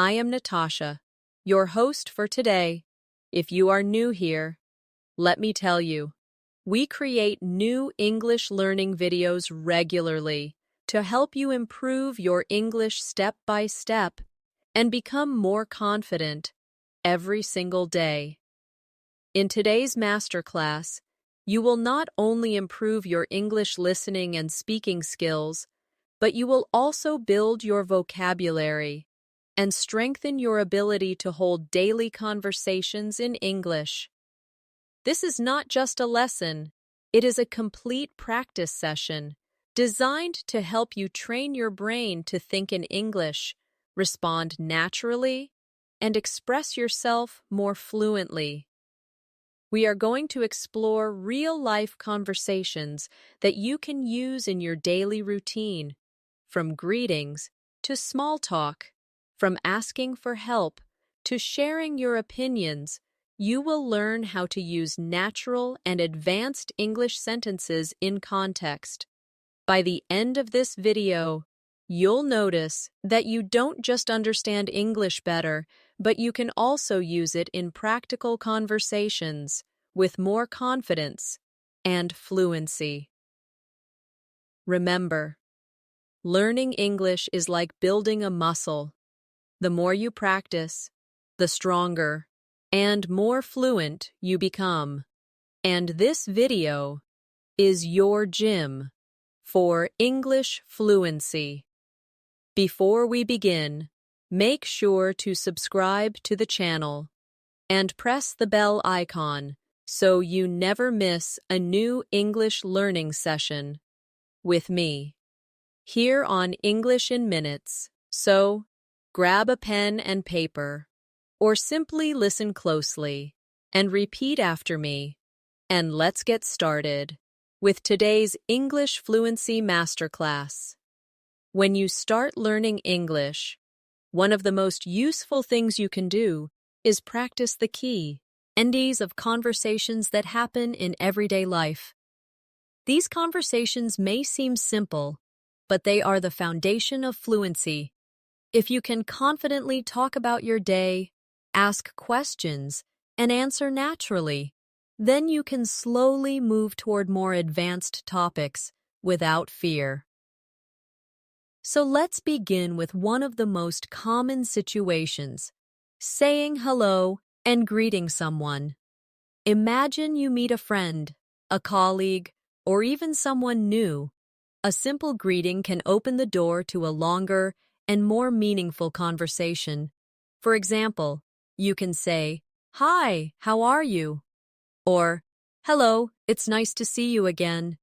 I am Natasha, your host for today. If you are new here, let me tell you, we create new English learning videos regularly to help you improve your English step by step and become more confident every single day. In today's masterclass, you will not only improve your English listening and speaking skills, but you will also build your vocabulary and strengthen your ability to hold daily conversations in English. This is not just a lesson, it is a complete practice session designed to help you train your brain to think in English, respond naturally, and express yourself more fluently. We are going to explore real-life conversations that you can use in your daily routine, from greetings to small talk, from asking for help to sharing your opinions. You will learn how to use natural and advanced English sentences in context. By the end of this video, you'll notice that you don't just understand English better, but you can also use it in practical conversations with more confidence and fluency. Remember, learning English is like building a muscle. The more you practice, the stronger and more fluent you become. And this video is your gym for English fluency. Before we begin, make sure to subscribe to the channel and press the bell icon so you never miss a new English learning session with me here on English in Minutes. So, grab a pen and paper, or simply listen closely and repeat after me, and let's get started with today's English Fluency Masterclass. When you start learning English, one of the most useful things you can do is practice the key endings of conversations that happen in everyday life. These conversations may seem simple, but they are the foundation of fluency. If you can confidently talk about your day, ask questions, and answer naturally, then you can slowly move toward more advanced topics without fear. So let's begin with one of the most common situations, saying hello and greeting someone. Imagine you meet a friend, a colleague, or even someone new. A simple greeting can open the door to a longer and more meaningful conversation. For example, you can say, "Hi, how are you?" Or, "Hello, it's nice to see you again."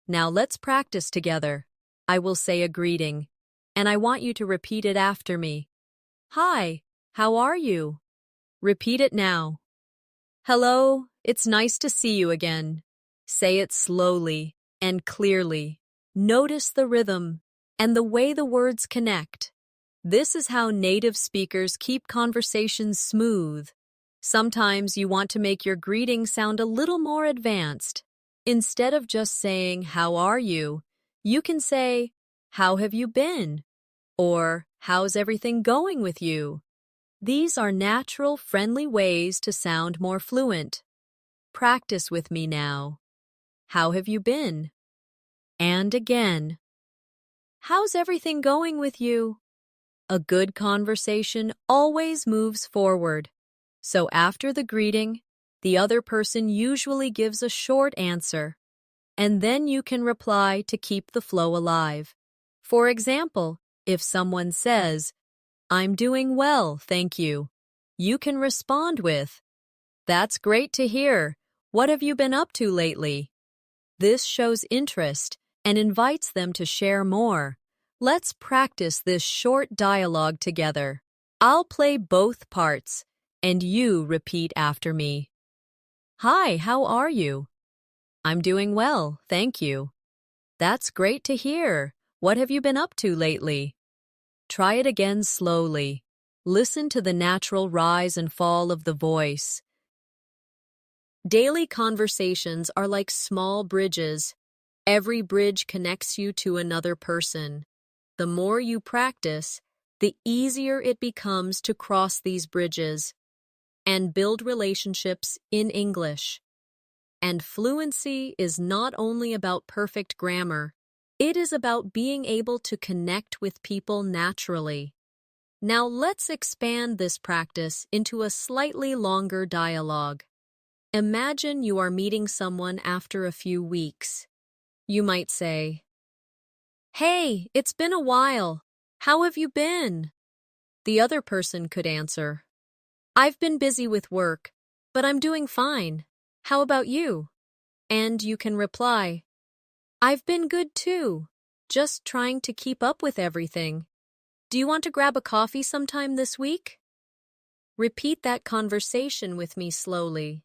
Now let's practice together. I will say a greeting, and I want you to repeat it after me. "Hi, how are you?" Repeat it now. "Hello, it's nice to see you again." Say it slowly and clearly. Notice the rhythm and the way the words connect. This is how native speakers keep conversations smooth. Sometimes you want to make your greeting sound a little more advanced. Instead of just saying, "How are you?" you can say, "How have you been?" or "How's everything going with you?" These are natural, friendly ways to sound more fluent. Practice with me now. How have you been? And again. How's everything going with you? A good conversation always moves forward. So after the greeting, the other person usually gives a short answer, and then you can reply to keep the flow alive. For example, if someone says, "I'm doing well, thank you," you can respond with, "That's great to hear. What have you been up to lately?" This shows interest and invites them to share more. Let's practice this short dialogue together. I'll play both parts, and you repeat after me. "Hi, how are you?" "I'm doing well, thank you." "That's great to hear. What have you been up to lately?" Try it again slowly. Listen to the natural rise and fall of the voice. Daily conversations are like small bridges. Every bridge connects you to another person. The more you practice, the easier it becomes to cross these bridges and build relationships in English. And fluency is not only about perfect grammar, it is about being able to connect with people naturally. Now let's expand this practice into a slightly longer dialogue. Imagine you are meeting someone after a few weeks. You might say, "Hey, it's been a while. How have you been?" The other person could answer, "I've been busy with work, but I'm doing fine. How about you?" And you can reply, "I've been good too, just trying to keep up with everything. Do you want to grab a coffee sometime this week?" Repeat that conversation with me slowly.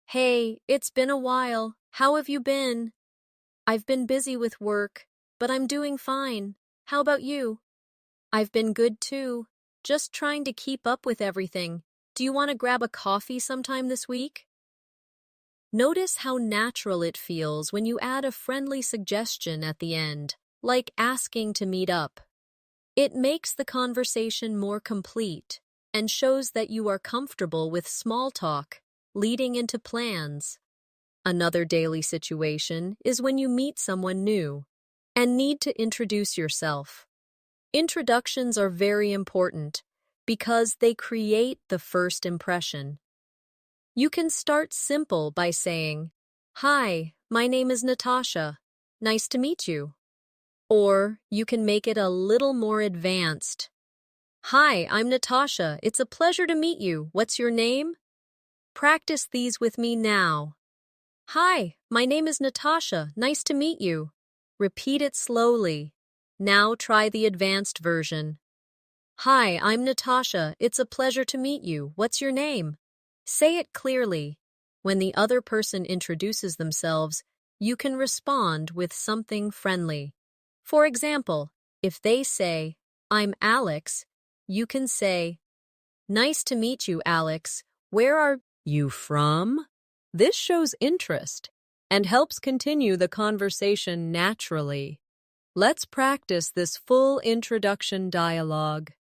"Hey, it's been a while. How have you been?" "I've been busy with work, but I'm doing fine. How about you?" "I've been good too, just trying to keep up with everything. Do you want to grab a coffee sometime this week?" Notice how natural it feels when you add a friendly suggestion at the end, like asking to meet up. It makes the conversation more complete and shows that you are comfortable with small talk, leading into plans. Another daily situation is when you meet someone new and need to introduce yourself. Introductions are very important because they create the first impression. You can start simple by saying, "Hi, my name is Natasha. Nice to meet you." Or you can make it a little more advanced. "Hi, I'm Natasha. It's a pleasure to meet you. What's your name?" Practice these with me now. "Hi, my name is Natasha. Nice to meet you." Repeat it slowly. Now try the advanced version. "Hi, I'm Natasha. It's a pleasure to meet you. What's your name?" Say it clearly. When the other person introduces themselves, you can respond with something friendly. For example, if they say, "I'm Alex," you can say, "Nice to meet you, Alex. Where are you from?" This shows interest and helps continue the conversation naturally. Let's practice this full introduction dialogue.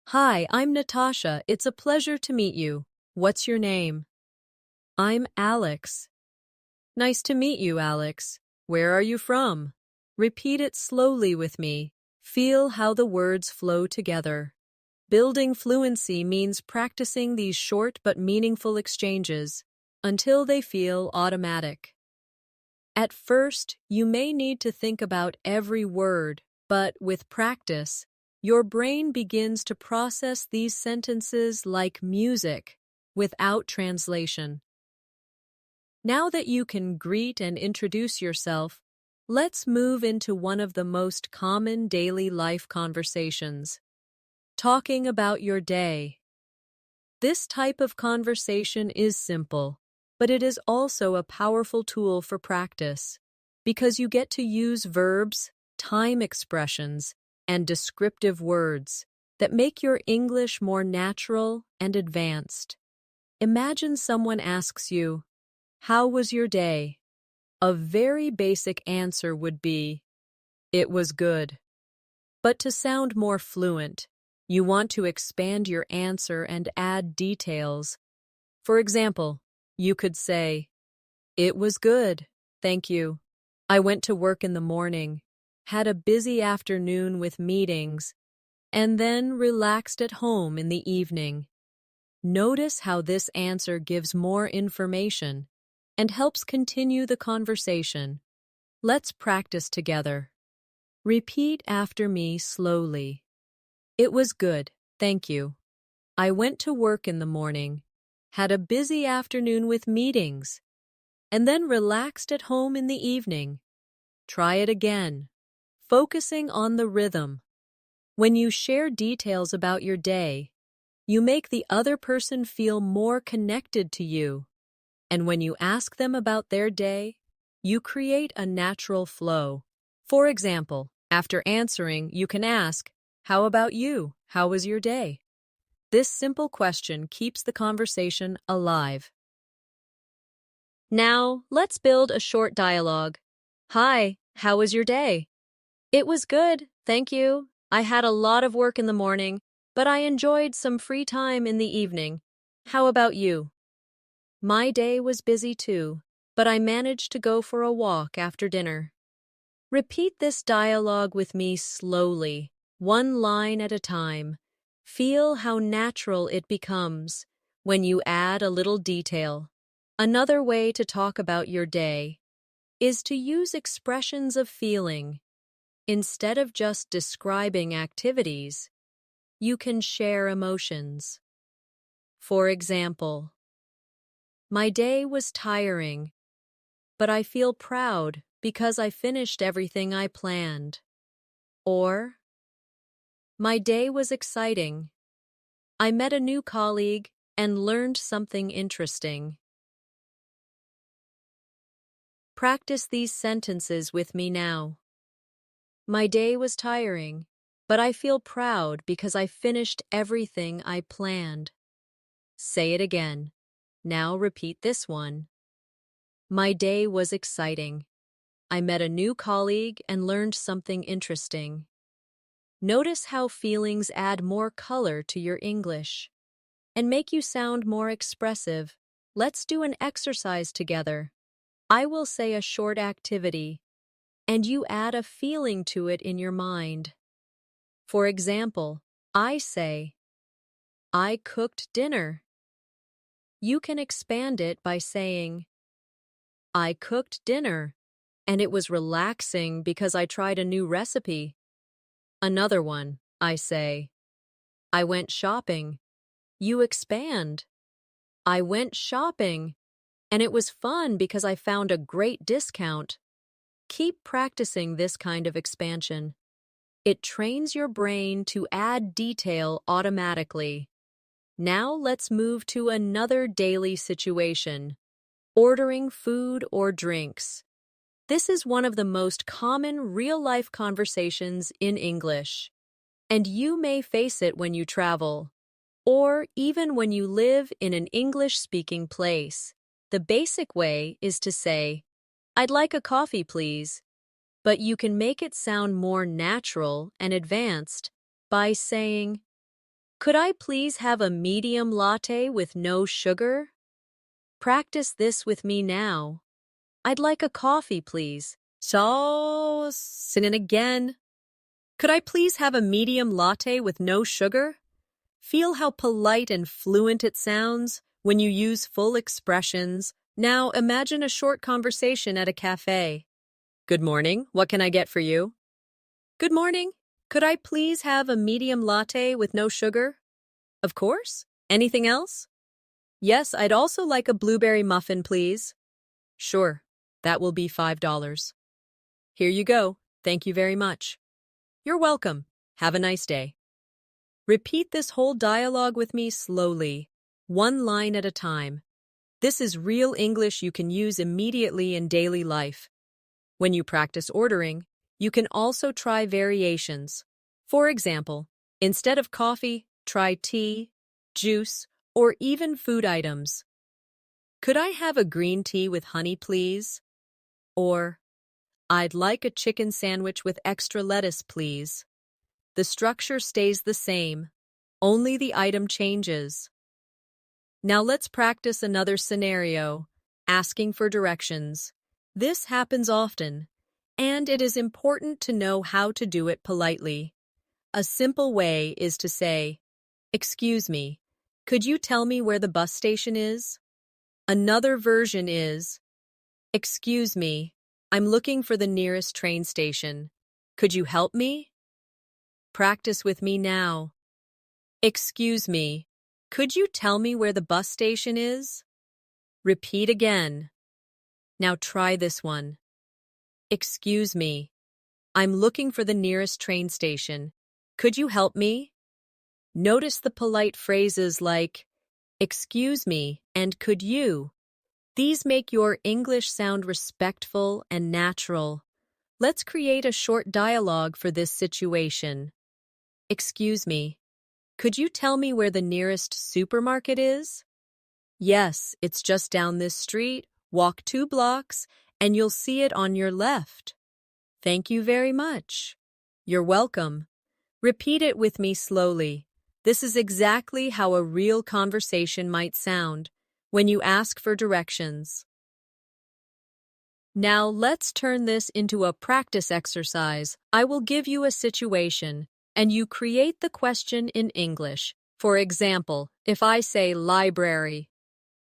"Hi, I'm Natasha. It's a pleasure to meet you. What's your name?" "I'm Alex." "Nice to meet you, Alex. Where are you from?" Repeat it slowly with me. Feel how the words flow together. Building fluency means practicing these short but meaningful exchanges until they feel automatic. At first, you may need to think about every word, but with practice, your brain begins to process these sentences like music, without translation. Now that you can greet and introduce yourself, let's move into one of the most common daily life conversations. Talking about your day. This type of conversation is simple, but it is also a powerful tool for practice because you get to use verbs, time expressions, and descriptive words that make your English more natural and advanced. Imagine someone asks you, "How was your day?" A very basic answer would be, "It was good." But to sound more fluent, you want to expand your answer and add details. For example, you could say, "It was good, thank you. I went to work in the morning, had a busy afternoon with meetings, and then relaxed at home in the evening." Notice how this answer gives more information and helps continue the conversation. Let's practice together. Repeat after me slowly. "It was good, thank you. I went to work in the morning, had a busy afternoon with meetings, and then relaxed at home in the evening." Try it again, focusing on the rhythm. When you share details about your day, you make the other person feel more connected to you. And when you ask them about their day, you create a natural flow. For example, after answering, you can ask, "How about you? How was your day?" This simple question keeps the conversation alive. Now, let's build a short dialogue. "Hi, how was your day?" "It was good, thank you. I had a lot of work in the morning, but I enjoyed some free time in the evening. How about you? My day was busy too, but I managed to go for a walk after dinner. Repeat this dialogue with me slowly, one line at a time. Feel how natural it becomes when you add a little detail. Another way to talk about your day is to use expressions of feeling. Instead of just describing activities, you can share emotions. For example, my day was tiring, but I feel proud because I finished everything I planned. Or, my day was exciting. I met a new colleague and learned something interesting. Practice these sentences with me now. My day was tiring, but I feel proud because I finished everything I planned. Say it again. Now repeat this one. My day was exciting. I met a new colleague and learned something interesting. Notice how feelings add more color to your English and make you sound more expressive. Let's do an exercise together. I will say a short activity, and you add a feeling to it in your mind. For example, I say, I cooked dinner. You can expand it by saying, I cooked dinner, and it was relaxing because I tried a new recipe. Another one, I say, I went shopping. You expand. I went shopping, and it was fun because I found a great discount. Keep practicing this kind of expansion. It trains your brain to add detail automatically. Now let's move to another daily situation. Ordering food or drinks. This is one of the most common real-life conversations in English, and you may face it when you travel, or even when you live in an English-speaking place. The basic way is to say, I'd like a coffee, please, but you can make it sound more natural and advanced by saying, could I please have a medium latte with no sugar? Practice this with me now. I'd like a coffee, please. So, sin it again. Could I please have a medium latte with no sugar? Feel how polite and fluent it sounds when you use full expressions. Now imagine a short conversation at a cafe. Good morning, what can I get for you? Good morning, could I please have a medium latte with no sugar? Of course. Anything else? Yes, I'd also like a blueberry muffin, please. Sure, that will be $5. Here you go. Thank you very much. You're welcome. Have a nice day. Repeat this whole dialogue with me slowly, one line at a time. This is real English you can use immediately in daily life. When you practice ordering, you can also try variations. For example, instead of coffee, try tea, juice, or even food items. Could I have a green tea with honey, please? Or, I'd like a chicken sandwich with extra lettuce, please. The structure stays the same, only the item changes. Now let's practice another scenario, asking for directions. This happens often, and it is important to know how to do it politely. A simple way is to say, excuse me, could you tell me where the bus station is? Another version is, excuse me, I'm looking for the nearest train station. Could you help me? Practice with me now. Excuse me, could you tell me where the bus station is? Repeat again. Now try this one. Excuse me, I'm looking for the nearest train station. Could you help me? Notice the polite phrases like, excuse me and could you? These make your English sound respectful and natural. Let's create a short dialogue for this situation. Excuse me, could you tell me where the nearest supermarket is? Yes, it's just down this street. Walk 2 blocks, and you'll see it on your left. Thank you very much. You're welcome. Repeat it with me slowly. This is exactly how a real conversation might sound when you ask for directions. Now let's turn this into a practice exercise. I will give you a situation, and you create the question in English. For example, if I say library,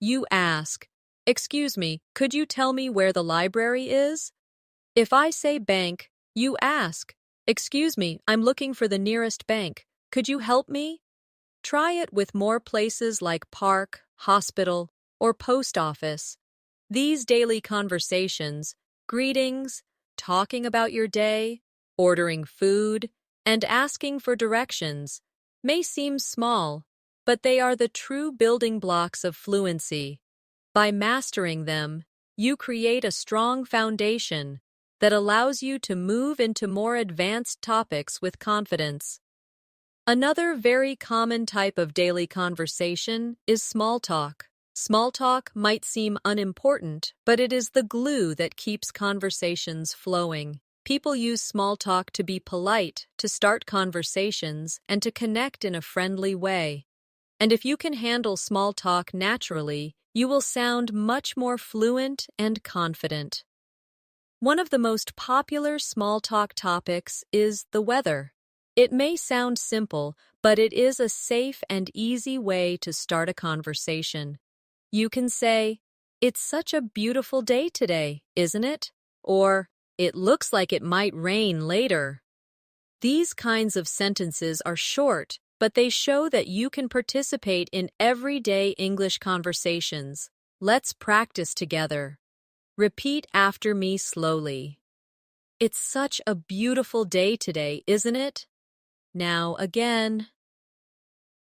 you ask, "Excuse me, could you tell me where the library is?" If I say bank, you ask, "Excuse me, I'm looking for the nearest bank. Could you help me?" Try it with more places like park, hospital, or post office. These daily conversations, greetings, talking about your day, ordering food, and asking for directions may seem small, but they are the true building blocks of fluency. By mastering them, you create a strong foundation that allows you to move into more advanced topics with confidence. Another very common type of daily conversation is small talk. Small talk might seem unimportant, but it is the glue that keeps conversations flowing. People use small talk to be polite, to start conversations, and to connect in a friendly way. And if you can handle small talk naturally, you will sound much more fluent and confident. One of the most popular small talk topics is the weather. It may sound simple, but it is a safe and easy way to start a conversation. You can say, "It's such a beautiful day today, isn't it?" Or, "It looks like it might rain later." These kinds of sentences are short, but they show that you can participate in everyday English conversations. Let's practice together. Repeat after me slowly. "It's such a beautiful day today, isn't it?" Now again.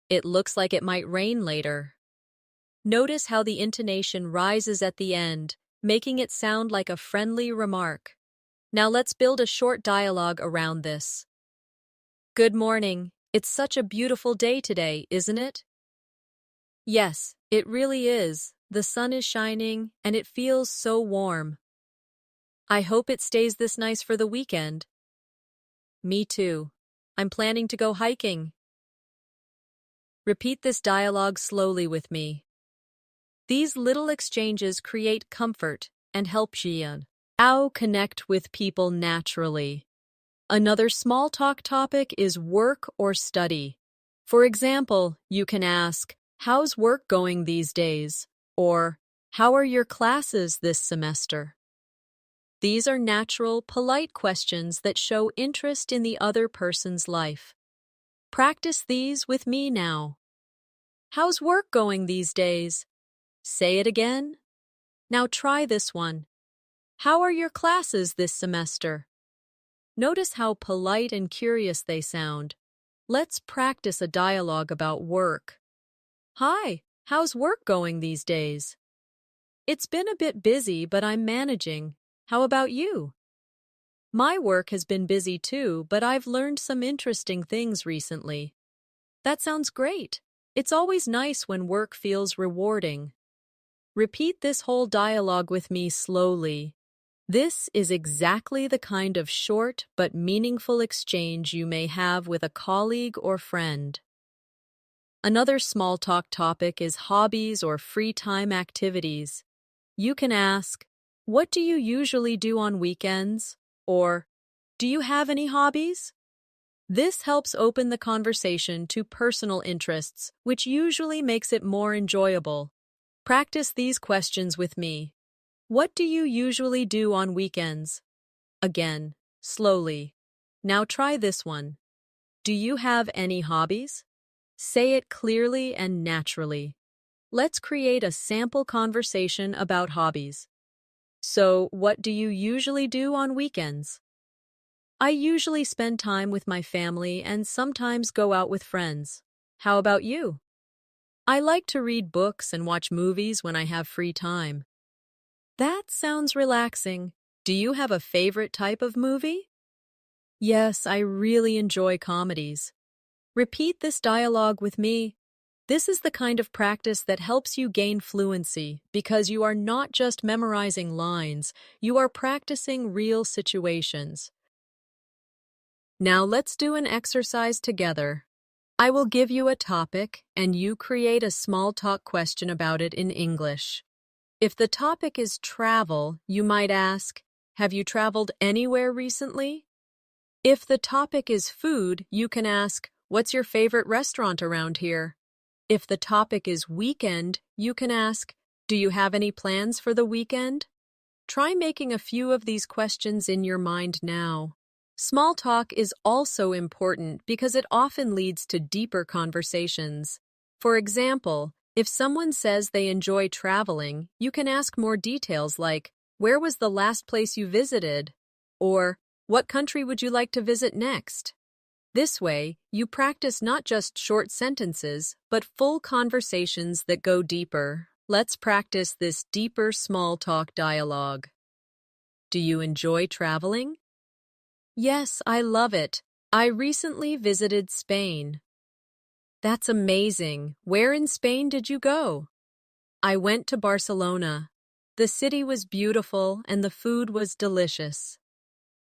"It looks like it might rain later." Notice how the intonation rises at the end, making it sound like a friendly remark. Now let's build a short dialogue around this. "Good morning. It's such a beautiful day today, isn't it?" "Yes, it really is. The sun is shining, and it feels so warm." "I hope it stays this nice for the weekend." "Me too. I'm planning to go hiking." Repeat this dialogue slowly with me. These little exchanges create comfort and help you connect with people naturally. Another small talk topic is work or study. For example, you can ask, "How's work going these days?" Or, "How are your classes this semester?" These are natural, polite questions that show interest in the other person's life. Practice these with me now. "How's work going these days?" Say it again. Now try this one. "How are your classes this semester?" Notice how polite and curious they sound. Let's practice a dialogue about work. "Hi, how's work going these days?" "It's been a bit busy, but I'm managing. How about you?" "My work has been busy too, but I've learned some interesting things recently." "That sounds great. It's always nice when work feels rewarding." Repeat this whole dialogue with me slowly. This is exactly the kind of short but meaningful exchange you may have with a colleague or friend. Another small talk topic is hobbies or free time activities. You can ask, "What do you usually do on weekends?" Or, "Do you have any hobbies?" This helps open the conversation to personal interests, which usually makes it more enjoyable. Practice these questions with me. What do you usually do on weekends? Again, slowly. Now try this one. Do you have any hobbies? Say it clearly and naturally. Let's create a sample conversation about hobbies. So, what do you usually do on weekends? I usually spend time with my family and sometimes go out with friends. How about you? I like to read books and watch movies when I have free time. That sounds relaxing. Do you have a favorite type of movie? Yes, I really enjoy comedies. Repeat this dialogue with me. This is the kind of practice that helps you gain fluency because you are not just memorizing lines, you are practicing real situations. Now let's do an exercise together. I will give you a topic and you create a small talk question about it in English. If the topic is travel, you might ask, "Have you traveled anywhere recently?" If the topic is food, you can ask, "What's your favorite restaurant around here?" If the topic is weekend, you can ask, "Do you have any plans for the weekend?" Try making a few of these questions in your mind now. Small talk is also important because it often leads to deeper conversations. For example, if someone says they enjoy traveling, you can ask more details like, "Where was the last place you visited?" Or, "What country would you like to visit next?" This way, you practice not just short sentences, but full conversations that go deeper. Let's practice this deeper small talk dialogue. Do you enjoy traveling? Yes, I love it. I recently visited Spain. That's amazing. Where in Spain did you go? I went to Barcelona. The city was beautiful and the food was delicious.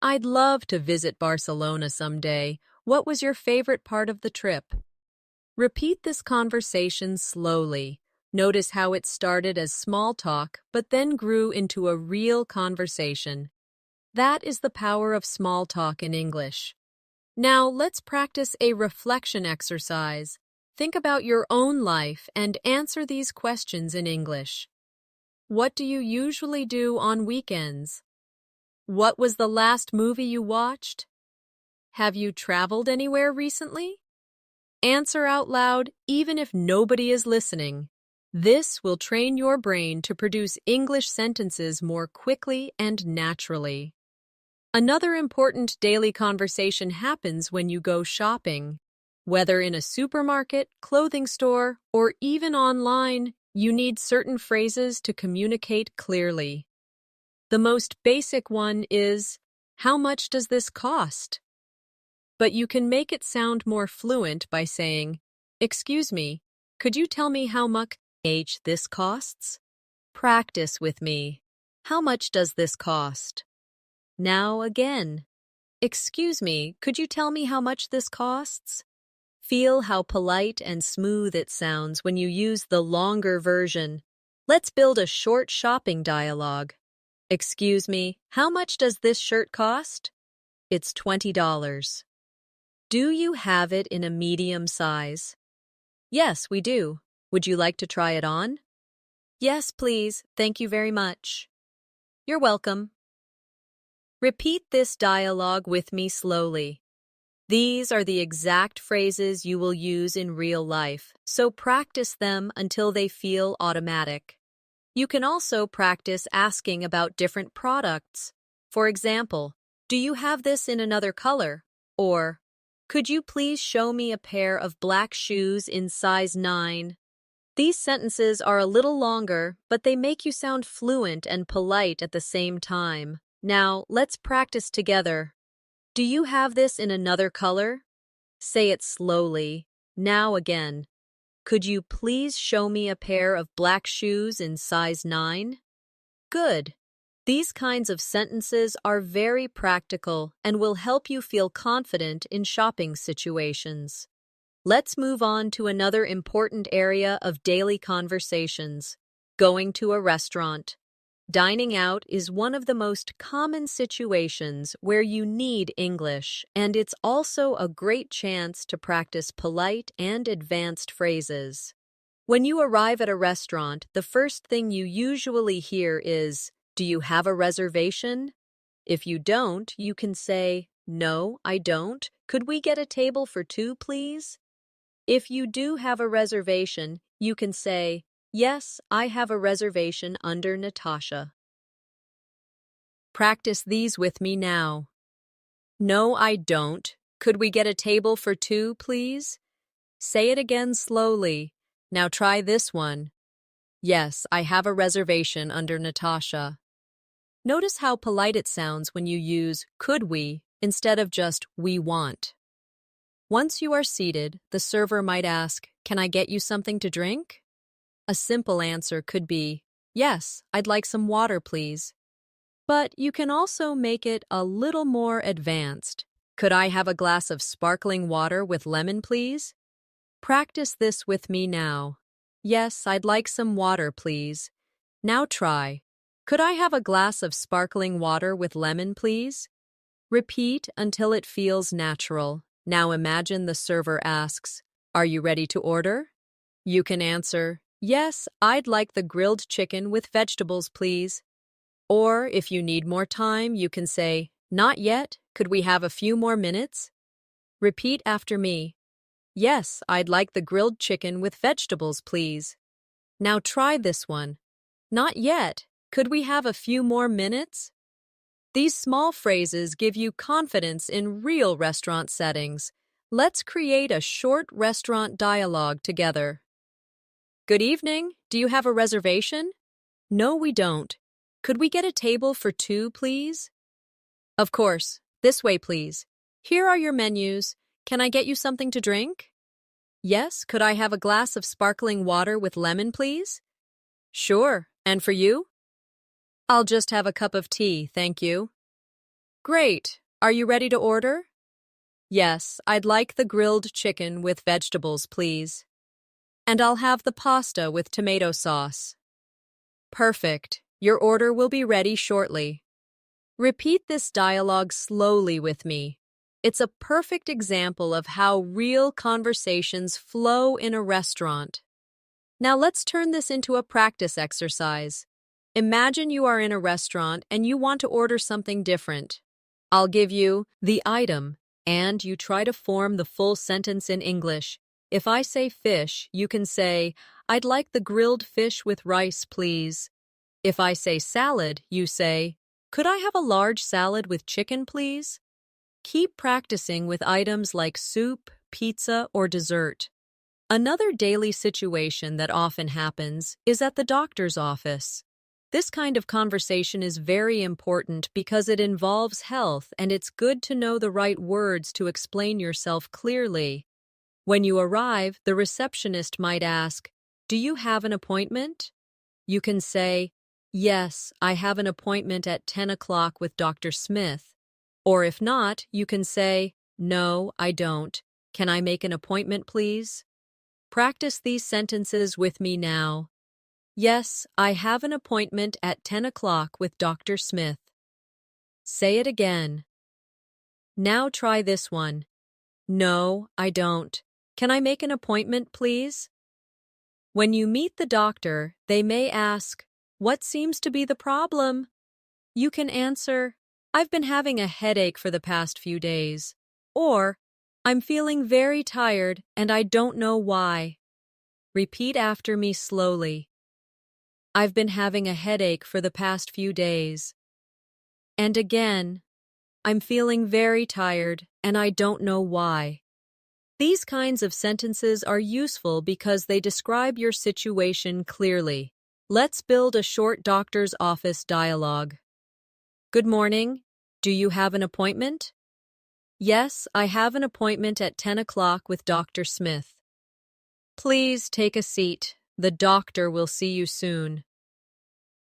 I'd love to visit Barcelona someday. What was your favorite part of the trip? Repeat this conversation slowly. Notice how it started as small talk, but then grew into a real conversation. That is the power of small talk in English. Now, let's practice a reflection exercise. Think about your own life and answer these questions in English. What do you usually do on weekends? What was the last movie you watched? Have you traveled anywhere recently? Answer out loud, even if nobody is listening. This will train your brain to produce English sentences more quickly and naturally. Another important daily conversation happens when you go shopping. Whether in a supermarket, clothing store, or even online, you need certain phrases to communicate clearly. The most basic one is, "How much does this cost?" But you can make it sound more fluent by saying, "Excuse me, could you tell me how much this costs?" Practice with me. How much does this cost? Now again. Excuse me, could you tell me how much this costs? Feel how polite and smooth it sounds when you use the longer version. Let's build a short shopping dialogue. Excuse me, how much does this shirt cost? It's $20. Do you have it in a medium size? Yes, we do. Would you like to try it on? Yes, please. Thank you very much. You're welcome. Repeat this dialogue with me slowly. These are the exact phrases you will use in real life, so practice them until they feel automatic. You can also practice asking about different products. For example, "Do you have this in another color?" Or, "Could you please show me a pair of black shoes in size 9? These sentences are a little longer, but they make you sound fluent and polite at the same time. Now, let's practice together. Do you have this in another color? Say it slowly. Now again. Could you please show me a pair of black shoes in size 9? Good. These kinds of sentences are very practical and will help you feel confident in shopping situations. Let's move on to another important area of daily conversations, going to a restaurant. Dining out is one of the most common situations where you need English, and it's also a great chance to practice polite and advanced phrases. When you arrive at a restaurant, the first thing you usually hear is, "Do you have a reservation?" If you don't, you can say, "No, I don't. Could we get a table for two, please?" If you do have a reservation, you can say, "Yes, I have a reservation under Natasha." Practice these with me now. No, I don't. Could we get a table for two, please? Say it again slowly. Now try this one. Yes, I have a reservation under Natasha. Notice how polite it sounds when you use "could we" instead of just "we want." Once you are seated, the server might ask, "Can I get you something to drink?" A simple answer could be, "Yes, I'd like some water, please." But you can also make it a little more advanced. Could I have a glass of sparkling water with lemon, please? Practice this with me now. Yes, I'd like some water, please. Now try. Could I have a glass of sparkling water with lemon, please? Repeat until it feels natural. Now imagine the server asks, "Are you ready to order?" You can answer, "Yes, I'd like the grilled chicken with vegetables, please." Or, if you need more time, you can say, "Not yet. Could we have a few more minutes?" Repeat after me. "Yes, I'd like the grilled chicken with vegetables, please." Now try this one. "Not yet. Could we have a few more minutes?" These small phrases give you confidence in real restaurant settings. Let's create a short restaurant dialogue together. "Good evening. Do you have a reservation?" "No, we don't. Could we get a table for two, please?" "Of course. This way, please. Here are your menus. Can I get you something to drink?" "Yes, could I have a glass of sparkling water with lemon, please?" "Sure. And for you?" "I'll just have a cup of tea, thank you." "Great. Are you ready to order?" "Yes, I'd like the grilled chicken with vegetables, please. And I'll have the pasta with tomato sauce." "Perfect. Your order will be ready shortly." Repeat this dialogue slowly with me. It's a perfect example of how real conversations flow in a restaurant. Now let's turn this into a practice exercise. Imagine you are in a restaurant and you want to order something different. I'll give you the item, and you try to form the full sentence in English. If I say fish, you can say, "I'd like the grilled fish with rice, please." If I say salad, you say, "Could I have a large salad with chicken, please?" Keep practicing with items like soup, pizza, or dessert. Another daily situation that often happens is at the doctor's office. This kind of conversation is very important because it involves health, and it's good to know the right words to explain yourself clearly. When you arrive, the receptionist might ask, "Do you have an appointment?" You can say, "Yes, I have an appointment at 10 o'clock with Dr. Smith." Or if not, you can say, "No, I don't. Can I make an appointment, please?" Practice these sentences with me now. "Yes, I have an appointment at 10 o'clock with Dr. Smith." Say it again. Now try this one. "No, I don't. Can I make an appointment, please?" When you meet the doctor, they may ask, "What seems to be the problem?" You can answer, "I've been having a headache for the past few days." Or, "I'm feeling very tired and I don't know why." Repeat after me slowly. "I've been having a headache for the past few days." And again, "I'm feeling very tired and I don't know why." These kinds of sentences are useful because they describe your situation clearly. Let's build a short doctor's office dialogue. "Good morning. Do you have an appointment?" "Yes, I have an appointment at 10 o'clock with Dr. Smith." "Please take a seat. The doctor will see you soon."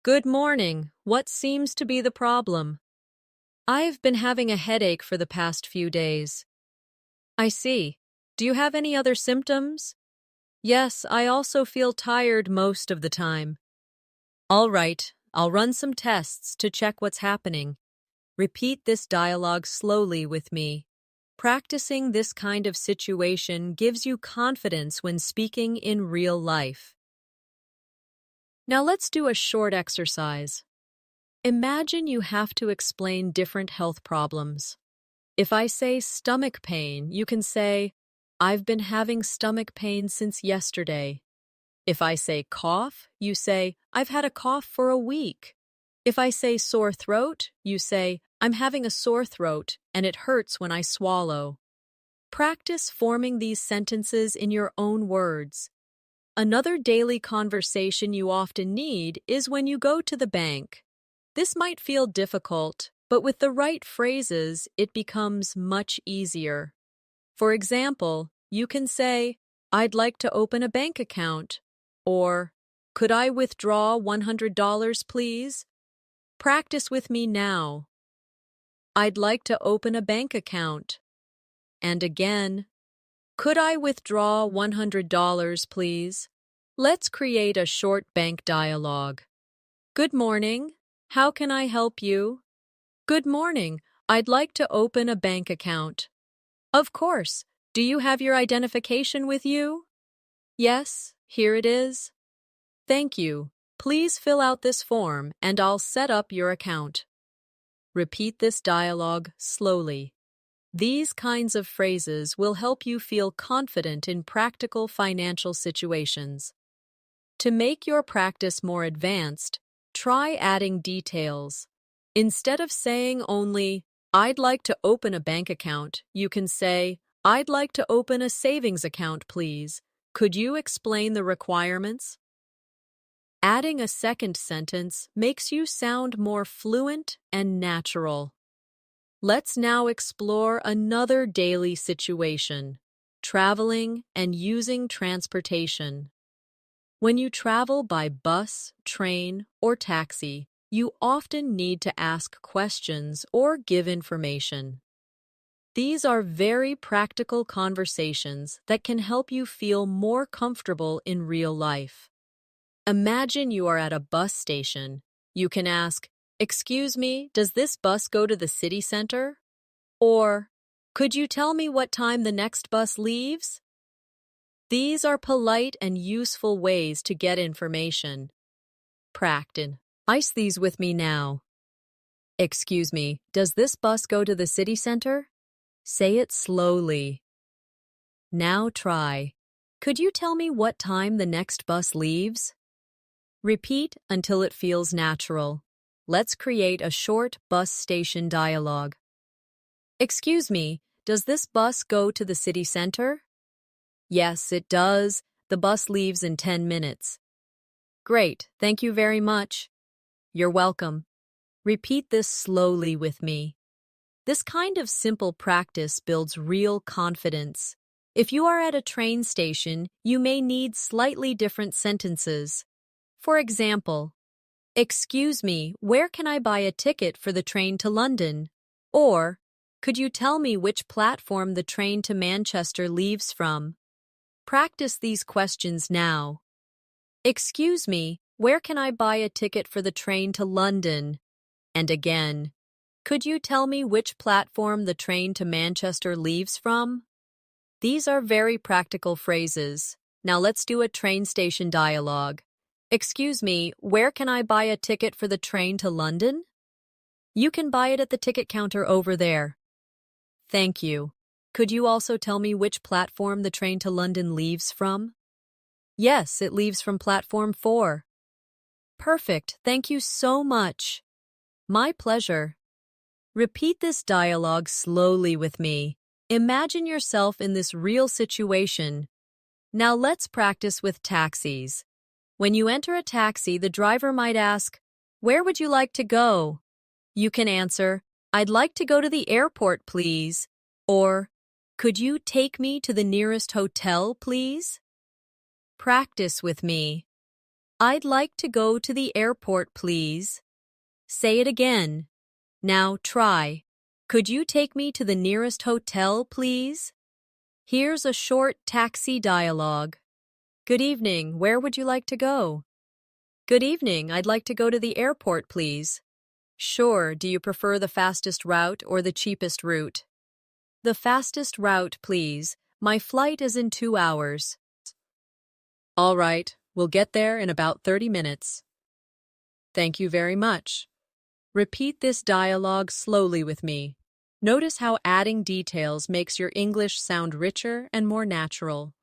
"Good morning. What seems to be the problem?" "I've been having a headache for the past few days." "I see. Do you have any other symptoms?" "Yes, I also feel tired most of the time." "All right, I'll run some tests to check what's happening." Repeat this dialogue slowly with me. Practicing this kind of situation gives you confidence when speaking in real life. Now let's do a short exercise. Imagine you have to explain different health problems. If I say stomach pain, you can say, "I've been having stomach pain since yesterday." If I say cough, you say, "I've had a cough for a week." If I say sore throat, you say, "I'm having a sore throat and it hurts when I swallow." Practice forming these sentences in your own words. Another daily conversation you often need is when you go to the bank. This might feel difficult, but with the right phrases, it becomes much easier. For example, you can say, "I'd like to open a bank account," or, "Could I withdraw $100, please?" Practice with me now. "I'd like to open a bank account." And again, could I withdraw $100, please? Let's create a short bank dialogue. Good morning. How can I help you? Good morning. I'd like to open a bank account. Of course. Do you have your identification with you? Yes, here it is. Thank you. Please fill out this form and I'll set up your account. Repeat this dialogue slowly. These kinds of phrases will help you feel confident in practical financial situations. To make your practice more advanced, try adding details. Instead of saying only, I'd like to open a bank account, you can say, I'd like to open a savings account, please. Could you explain the requirements? Adding a second sentence makes you sound more fluent and natural. Let's now explore another daily situation: traveling and using transportation. When you travel by bus, train, or taxi, you often need to ask questions or give information. These are very practical conversations that can help you feel more comfortable in real life. Imagine you are at a bus station. You can ask, "Excuse me, does this bus go to the city center?" Or, "Could you tell me what time the next bus leaves?" These are polite and useful ways to get information. Practice these with me now. Excuse me, does this bus go to the city center? Say it slowly. Now try. Could you tell me what time the next bus leaves? Repeat until it feels natural. Let's create a short bus station dialogue. Excuse me, does this bus go to the city center? Yes, it does. The bus leaves in 10 minutes. Great, thank you very much. You're welcome. Repeat this slowly with me. This kind of simple practice builds real confidence. If you are at a train station, you may need slightly different sentences. For example, excuse me, where can I buy a ticket for the train to London? Or, could you tell me which platform the train to Manchester leaves from? Practice these questions now. Excuse me, where can I buy a ticket for the train to London? And again, could you tell me which platform the train to Manchester leaves from? These are very practical phrases. Now let's do a train station dialogue. Excuse me, where can I buy a ticket for the train to London? You can buy it at the ticket counter over there. Thank you. Could you also tell me which platform the train to London leaves from? Yes, it leaves from platform 4. Perfect. Thank you so much. My pleasure. Repeat this dialogue slowly with me. Imagine yourself in this real situation. Now let's practice with taxis. When you enter a taxi, the driver might ask, "Where would you like to go?" You can answer, "I'd like to go to the airport, please." Or, "Could you take me to the nearest hotel, please?" Practice with me. I'd like to go to the airport, please. Say it again. Now try. Could you take me to the nearest hotel, please? Here's a short taxi dialogue. Good evening, where would you like to go? Good evening, I'd like to go to the airport, please. Sure, do you prefer the fastest route or the cheapest route? The fastest route, please. My flight is in 2 hours. All right, we'll get there in about 30 minutes. Thank you very much. Repeat this dialogue slowly with me. Notice how adding details makes your English sound richer and more natural.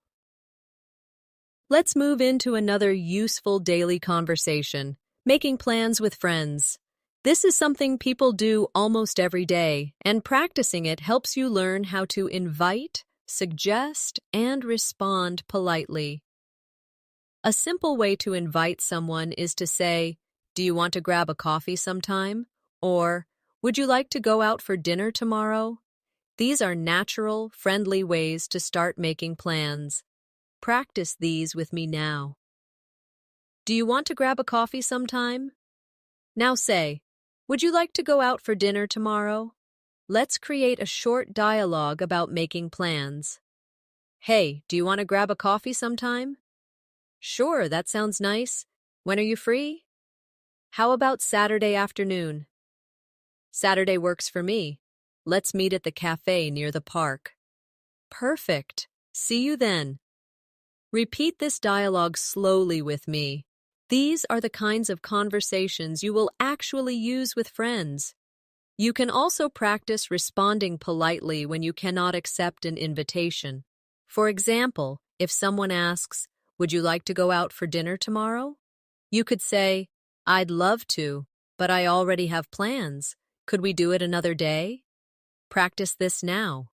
Let's move into another useful daily conversation, making plans with friends. This is something people do almost every day, and practicing it helps you learn how to invite, suggest, and respond politely. A simple way to invite someone is to say, "Do you want to grab a coffee sometime?" Or, "Would you like to go out for dinner tomorrow?" These are natural, friendly ways to start making plans. Practice these with me now. Do you want to grab a coffee sometime? Now say, "Would you like to go out for dinner tomorrow?" Let's create a short dialogue about making plans. Hey, do you want to grab a coffee sometime? Sure, that sounds nice. When are you free? How about Saturday afternoon? Saturday works for me. Let's meet at the cafe near the park. Perfect. See you then. Repeat this dialogue slowly with me. These are the kinds of conversations you will actually use with friends. You can also practice responding politely when you cannot accept an invitation. For example, if someone asks, "Would you like to go out for dinner tomorrow?" You could say, "I'd love to, but I already have plans. Could we do it another day?" Practice this now.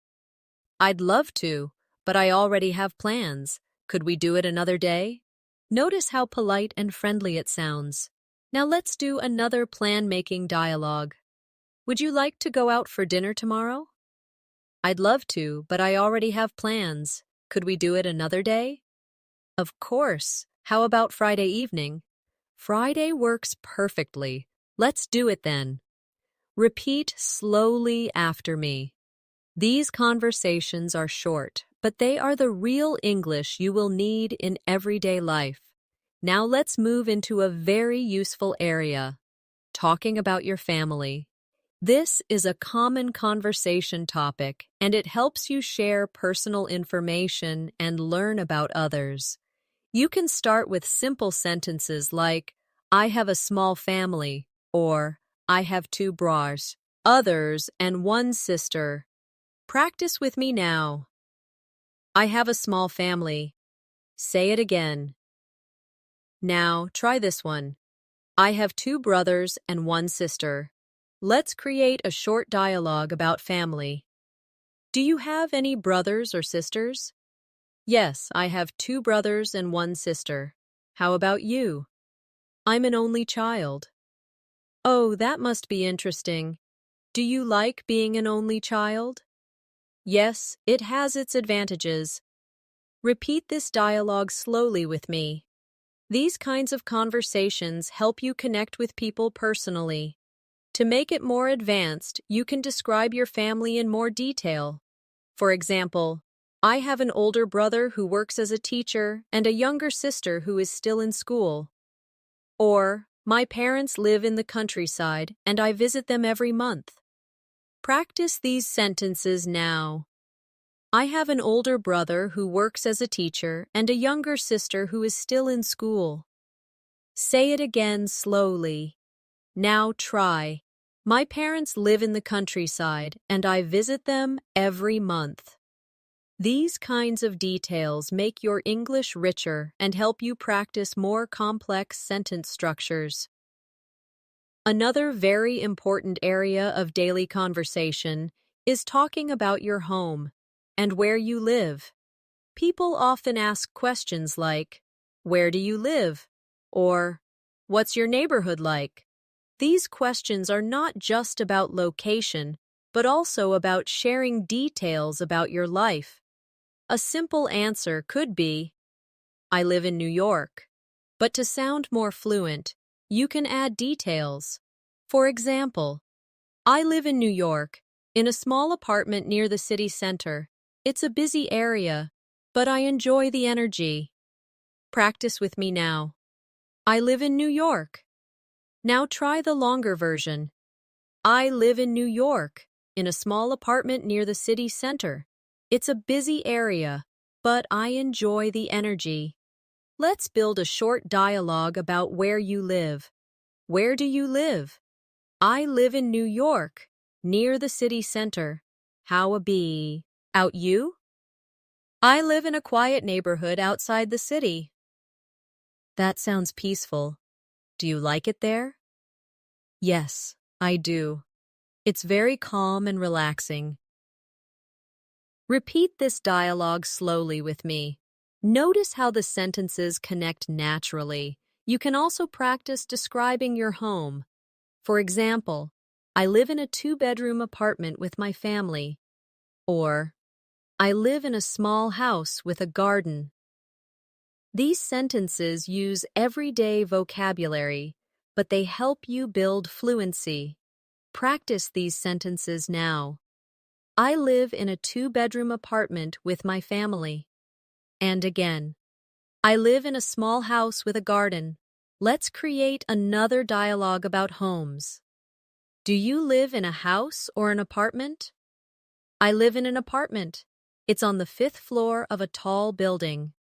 "I'd love to, but I already have plans. Could we do it another day?" Notice how polite and friendly it sounds. Now let's do another plan-making dialogue. Would you like to go out for dinner tomorrow? I'd love to, but I already have plans. Could we do it another day? Of course. How about Friday evening? Friday works perfectly. Let's do it then. Repeat slowly after me. These conversations are short, but they are the real English you will need in everyday life. Now let's move into a very useful area, talking about your family. This is a common conversation topic, and it helps you share personal information and learn about others. You can start with simple sentences like, "I have a small family," or "I have 2 brothers, others, and 1 sister." Practice with me now. I have a small family. Say it again. Now, try this one. I have 2 brothers and 1 sister. Let's create a short dialogue about family. Do you have any brothers or sisters? Yes, I have 2 brothers and 1 sister. How about you? I'm an only child. Oh, that must be interesting. Do you like being an only child? Yes, it has its advantages. Repeat this dialogue slowly with me. These kinds of conversations help you connect with people personally. To make it more advanced, you can describe your family in more detail. For example, I have an older brother who works as a teacher and a younger sister who is still in school. Or, my parents live in the countryside and I visit them every month. Practice these sentences now. I have an older brother who works as a teacher and a younger sister who is still in school. Say it again slowly. Now try. My parents live in the countryside and I visit them every month. These kinds of details make your English richer and help you practice more complex sentence structures. Another very important area of daily conversation is talking about your home and where you live. People often ask questions like, "Where do you live?" or "What's your neighborhood like?" These questions are not just about location, but also about sharing details about your life. A simple answer could be, "I live in New York." But to sound more fluent, you can add details. For example, I live in New York, in a small apartment near the city center. It's a busy area, but I enjoy the energy. Practice with me now. I live in New York. Now try the longer version. I live in New York, in a small apartment near the city center. It's a busy area, but I enjoy the energy. Let's build a short dialogue about where you live. Where do you live? I live in New York, near the city center. How about you? I live in a quiet neighborhood outside the city. That sounds peaceful. Do you like it there? Yes, I do. It's very calm and relaxing. Repeat this dialogue slowly with me. Notice how the sentences connect naturally. You can also practice describing your home. For example, I live in a 2-bedroom apartment with my family. Or, I live in a small house with a garden. These sentences use everyday vocabulary, but they help you build fluency. Practice these sentences now. I live in a 2-bedroom apartment with my family. And again, I live in a small house with a garden. Let's create another dialogue about homes. Do you live in a house or an apartment? I live in an apartment. It's on the 5th floor of a tall building.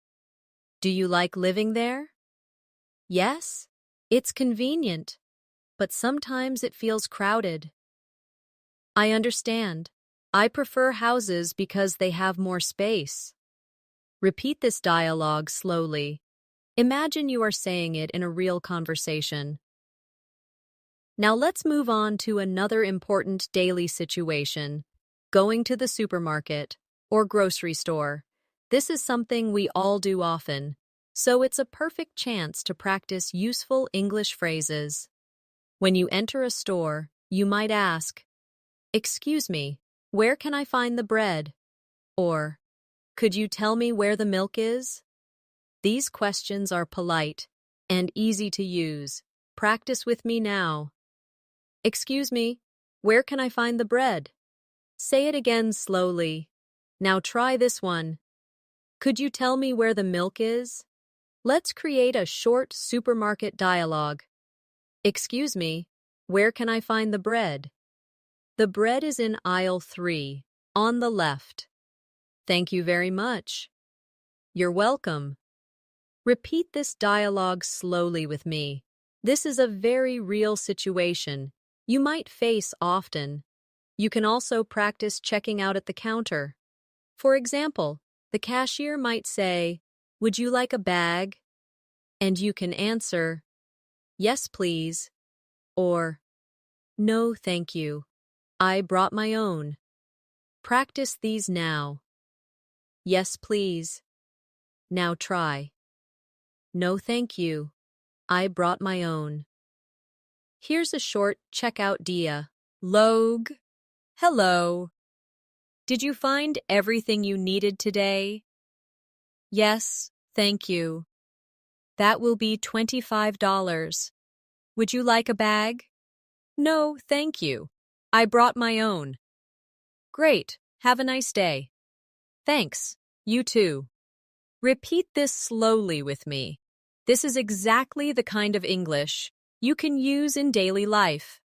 Do you like living there? Yes, it's convenient, but sometimes it feels crowded. I understand. I prefer houses because they have more space. Repeat this dialogue slowly. Imagine you are saying it in a real conversation. Now let's move on to another important daily situation, going to the supermarket or grocery store. This is something we all do often, so it's a perfect chance to practice useful English phrases. When you enter a store, you might ask, "Excuse me, where can I find the bread?" Or, "Could you tell me where the milk is?" These questions are polite and easy to use. Practice with me now. Excuse me, where can I find the bread? Say it again slowly. Now try this one. Could you tell me where the milk is? Let's create a short supermarket dialogue. Excuse me, where can I find the bread? The bread is in aisle 3, on the left. Thank you very much. You're welcome. Repeat this dialogue slowly with me. This is a very real situation you might face often. You can also practice checking out at the counter. For example, the cashier might say, "Would you like a bag?" And you can answer, "Yes, please," or "No, thank you. I brought my own." Practice these now. Yes, please. Now try. No, thank you. I brought my own. Here's a short checkout dia. Log. Hello. Did you find everything you needed today? Yes, thank you. That will be $25. Would you like a bag? No, thank you. I brought my own. Great. Have a nice day. Thanks. You too. Repeat this slowly with me. This is exactly the kind of English you can use in daily life.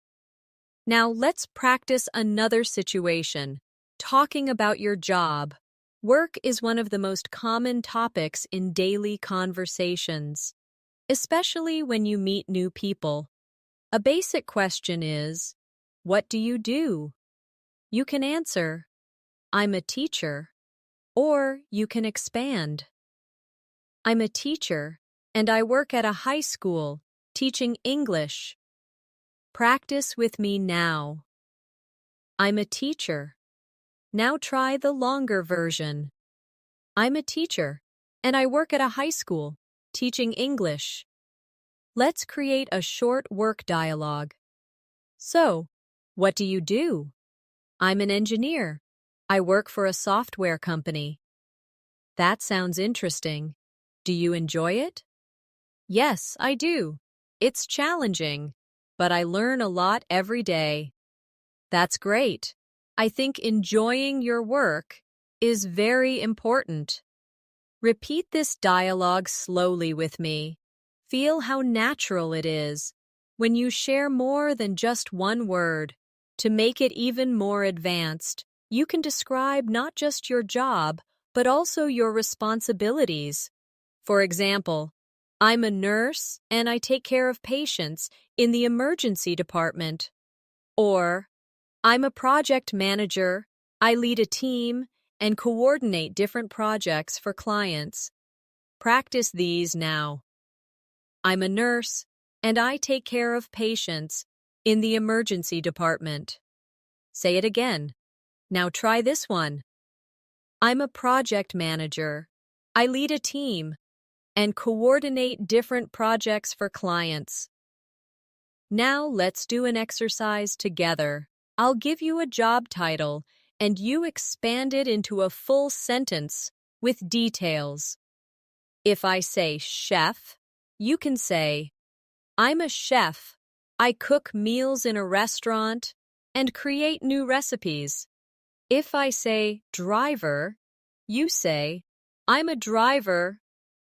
Now let's practice another situation, talking about your job. Work is one of the most common topics in daily conversations, especially when you meet new people. A basic question is, what do you do? You can answer, I'm a teacher, or you can expand. I'm a teacher, and I work at a high school, teaching English. Practice with me now. I'm a teacher. Now try the longer version. I'm a teacher, and I work at a high school, teaching English. Let's create a short work dialogue. So, what do you do? I'm an engineer. I work for a software company. That sounds interesting. Do you enjoy it? Yes, I do. It's challenging, but I learn a lot every day. That's great. I think enjoying your work is very important. Repeat this dialogue slowly with me. Feel how natural it is when you share more than just one word. To make it even more advanced, you can describe not just your job, but also your responsibilities. For example, I'm a nurse and I take care of patients in the emergency department. Or, I'm a project manager. I lead a team and coordinate different projects for clients. Practice these now. I'm a nurse and I take care of patients in the emergency department. Say it again. Now try this one. I'm a project manager. I lead a team and coordinate different projects for clients. Now let's do an exercise together. I'll give you a job title and you expand it into a full sentence with details. If I say chef, you can say, I'm a chef. I cook meals in a restaurant and create new recipes. If I say driver, you say, I'm a driver.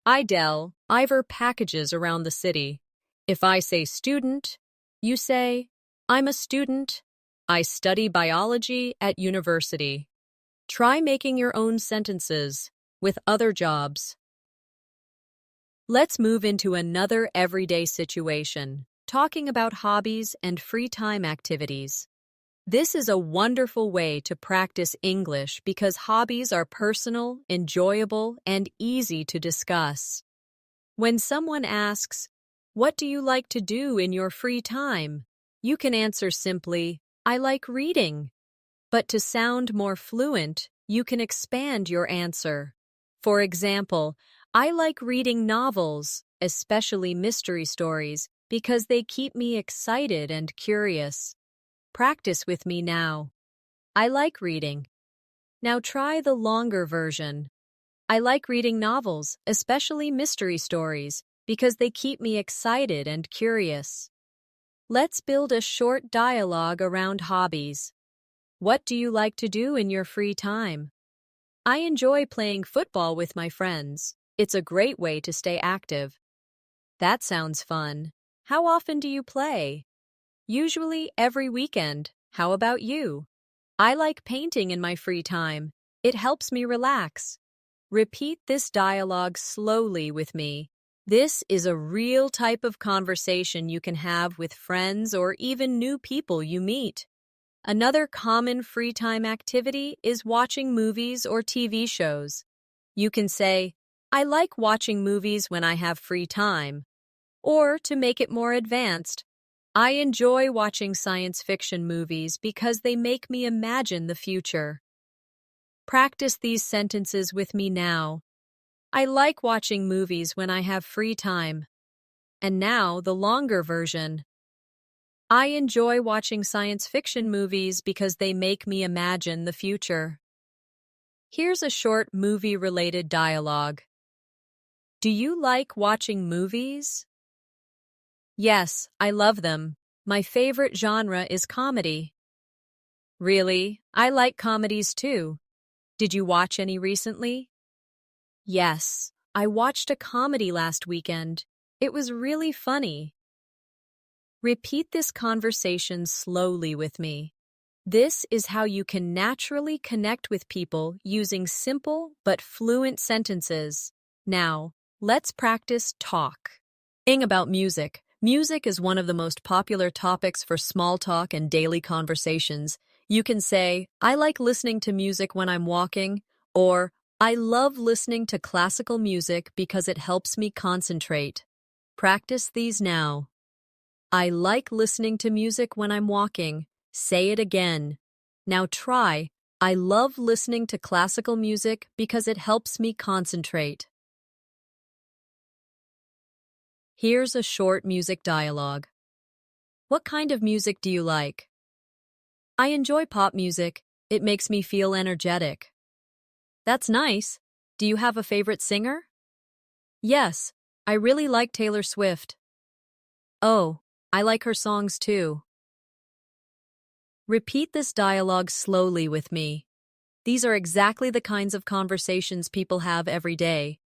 Iver packages around the city. If I say student, you say, I'm a student. I study biology at university. Try making your own sentences with other jobs. Let's move into another everyday situation, talking about hobbies and free time activities. This is a wonderful way to practice English because hobbies are personal, enjoyable, and easy to discuss. When someone asks, what do you like to do in your free time? You can answer simply, I like reading. But to sound more fluent, you can expand your answer. For example, I like reading novels, especially mystery stories, because they keep me excited and curious. Practice with me now. I like reading. Now try the longer version. I like reading novels, especially mystery stories, because they keep me excited and curious. Let's build a short dialogue around hobbies. What do you like to do in your free time? I enjoy playing football with my friends. It's a great way to stay active. That sounds fun. How often do you play? Usually every weekend. How about you? I like painting in my free time. It helps me relax. Repeat this dialogue slowly with me. This is a real type of conversation you can have with friends or even new people you meet. Another common free time activity is watching movies or TV shows. You can say, I like watching movies when I have free time. Or, to make it more advanced, I enjoy watching science fiction movies because they make me imagine the future. Practice these sentences with me now. I like watching movies when I have free time. And now the longer version. I enjoy watching science fiction movies because they make me imagine the future. Here's a short movie-related dialogue. Do you like watching movies? Yes, I love them. My favorite genre is comedy. Really? I like comedies too. Did you watch any recently? Yes, I watched a comedy last weekend. It was really funny. Repeat this conversation slowly with me. This is how you can naturally connect with people using simple but fluent sentences. Now, let's practice talk. About music. Music is one of the most popular topics for small talk and daily conversations. You can say, I like listening to music when I'm walking, or I love listening to classical music because it helps me concentrate. Practice these now. I like listening to music when I'm walking. Say it again. Now try, I love listening to classical music because it helps me concentrate. Here's a short music dialogue. What kind of music do you like? I enjoy pop music. It makes me feel energetic. That's nice. Do you have a favorite singer? Yes, I really like Taylor Swift. Oh, I like her songs too. Repeat this dialogue slowly with me. These are exactly the kinds of conversations people have every day.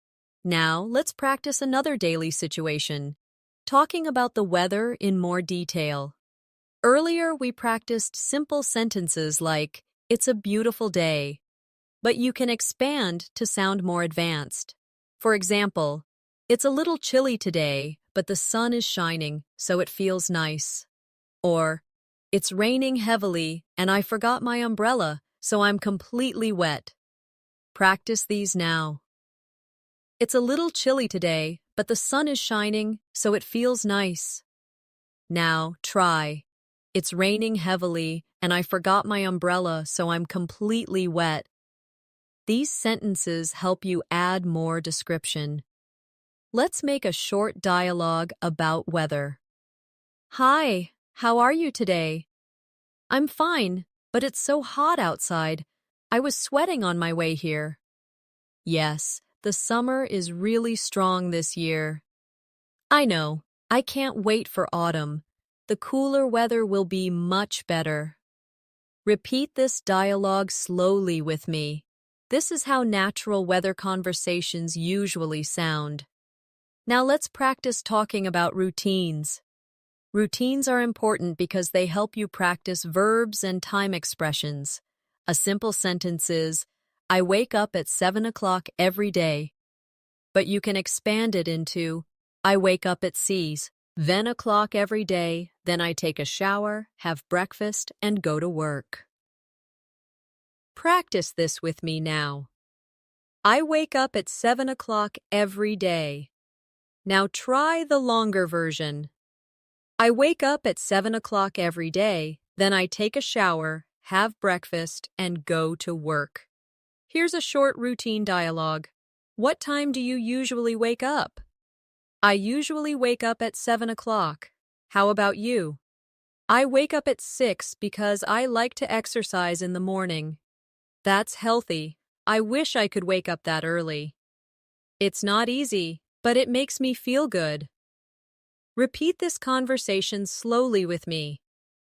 Now, let's practice another daily situation, talking about the weather in more detail. Earlier, we practiced simple sentences like, it's a beautiful day, but you can expand to sound more advanced. For example, it's a little chilly today, but the sun is shining, so it feels nice. Or, it's raining heavily, and I forgot my umbrella, so I'm completely wet. Practice these now. It's a little chilly today, but the sun is shining, so it feels nice. Now, try. It's raining heavily, and I forgot my umbrella, so I'm completely wet. These sentences help you add more description. Let's make a short dialogue about weather. Hi, how are you today? I'm fine, but it's so hot outside. I was sweating on my way here. Yes, the summer is really strong this year. I know. I can't wait for autumn. The cooler weather will be much better. Repeat this dialogue slowly with me. This is how natural weather conversations usually sound. Now let's practice talking about routines. Routines are important because they help you practice verbs and time expressions. A simple sentence is, I wake up at 7 o'clock every day. But you can expand it into, I wake up at then o'clock every day, then I take a shower, have breakfast, and go to work. Practice this with me now. I wake up at 7 o'clock every day. Now try the longer version. I wake up at 7 o'clock every day, then I take a shower, have breakfast, and go to work. Here's a short routine dialogue. What time do you usually wake up? I usually wake up at 7 o'clock. How about you? I wake up at 6 because I like to exercise in the morning. That's healthy. I wish I could wake up that early. It's not easy, but it makes me feel good. Repeat this conversation slowly with me.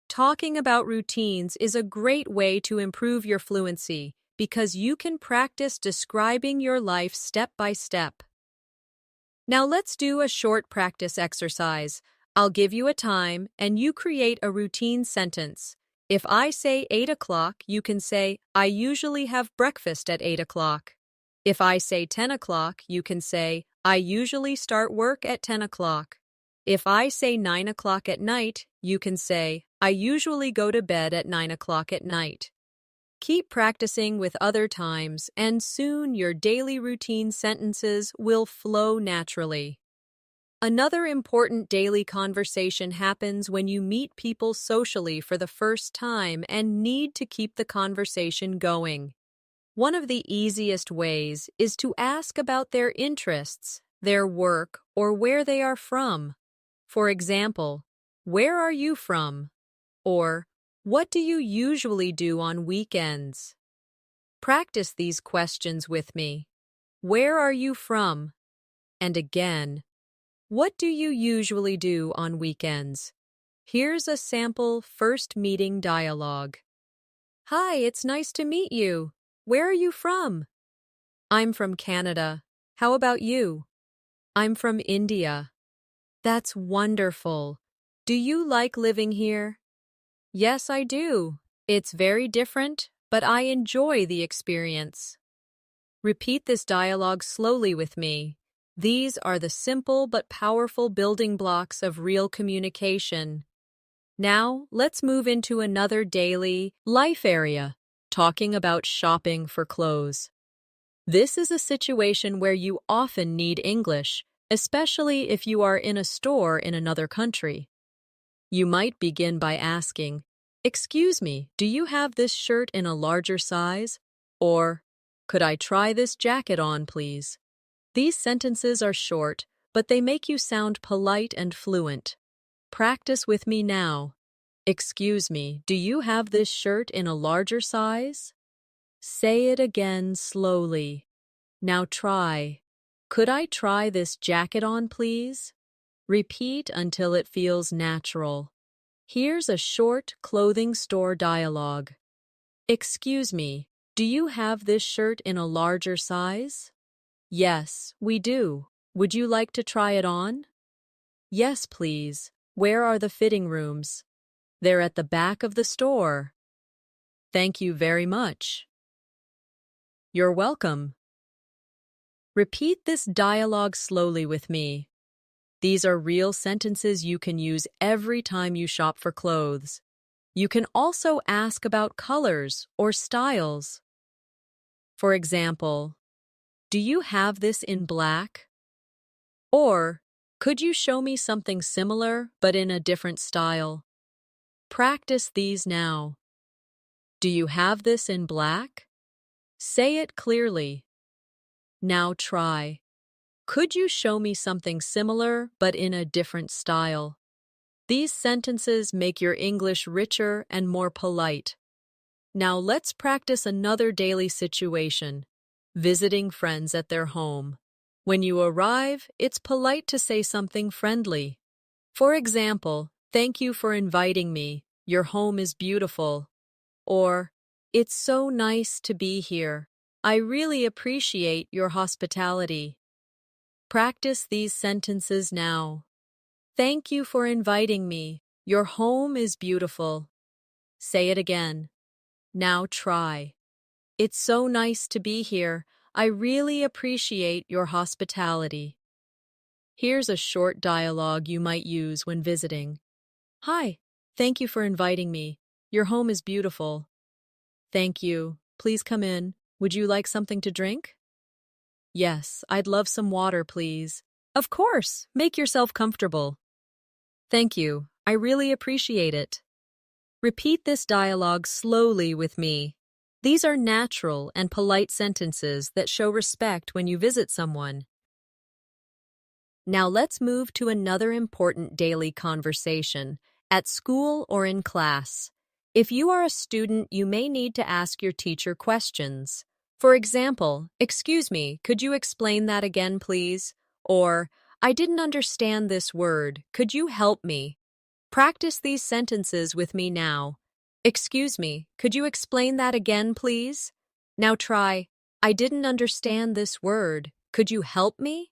Talking about routines is a great way to improve your fluency because you can practice describing your life step by step. Now let's do a short practice exercise. I'll give you a time and you create a routine sentence. If I say 8 o'clock, you can say, I usually have breakfast at 8 o'clock. If I say 10 o'clock, you can say, I usually start work at 10 o'clock. If I say 9 o'clock at night, you can say, I usually go to bed at 9 o'clock at night. Keep practicing with other times, and soon your daily routine sentences will flow naturally. Another important daily conversation happens when you meet people socially for the first time and need to keep the conversation going. One of the easiest ways is to ask about their interests, their work, or where they are from. For example, where are you from? Or, what do you usually do on weekends? Practice these questions with me. Where are you from? And again, what do you usually do on weekends? Here's a sample first meeting dialogue. Hi, it's nice to meet you. Where are you from? I'm from Canada. How about you? I'm from India. That's wonderful. Do you like living here? Yes, I do. It's very different, but I enjoy the experience. Repeat this dialogue slowly with me. These are the simple but powerful building blocks of real communication. Now, let's move into another daily life area, talking about shopping for clothes. This is a situation where you often need English, especially if you are in a store in another country. You might begin by asking, excuse me, do you have this shirt in a larger size? Or, could I try this jacket on, please? These sentences are short, but they make you sound polite and fluent. Practice with me now. Excuse me, do you have this shirt in a larger size? Say it again slowly. Now try. Could I try this jacket on, please? Repeat until it feels natural. Here's a short clothing store dialogue. Excuse me, do you have this shirt in a larger size? Yes, we do. Would you like to try it on? Yes, please. Where are the fitting rooms? They're at the back of the store. Thank you very much. You're welcome. Repeat this dialogue slowly with me. These are real sentences you can use every time you shop for clothes. You can also ask about colors or styles. For example, do you have this in black? Or, could you show me something similar but in a different style? Practice these now. Do you have this in black? Say it clearly. Now try. Could you show me something similar but in a different style? These sentences make your English richer and more polite. Now let's practice another daily situation, visiting friends at their home. When you arrive, it's polite to say something friendly. For example, thank you for inviting me. Your home is beautiful. or "It's so nice to be here. I really appreciate your hospitality." Practice these sentences now. Thank you for inviting me. Your home is beautiful. Say it again. Now try. It's so nice to be here. I really appreciate your hospitality. Here's a short dialogue you might use when visiting. Hi, thank you for inviting me. Your home is beautiful. Thank you. Please come in. Would you like something to drink? Yes, I'd love some water, please. Of course, make yourself comfortable. Thank you. I really appreciate it. Repeat this dialogue slowly with me. These are natural and polite sentences that show respect when you visit someone. Now let's move to another important daily conversation, at school or in class. If you are a student, you may need to ask your teacher questions. For example, "Excuse me, could you explain that again, please?" Or, "I didn't understand this word. Could you help me?" Practice these sentences with me now. "Excuse me, could you explain that again, please?" Now try, "I didn't understand this word. Could you help me?"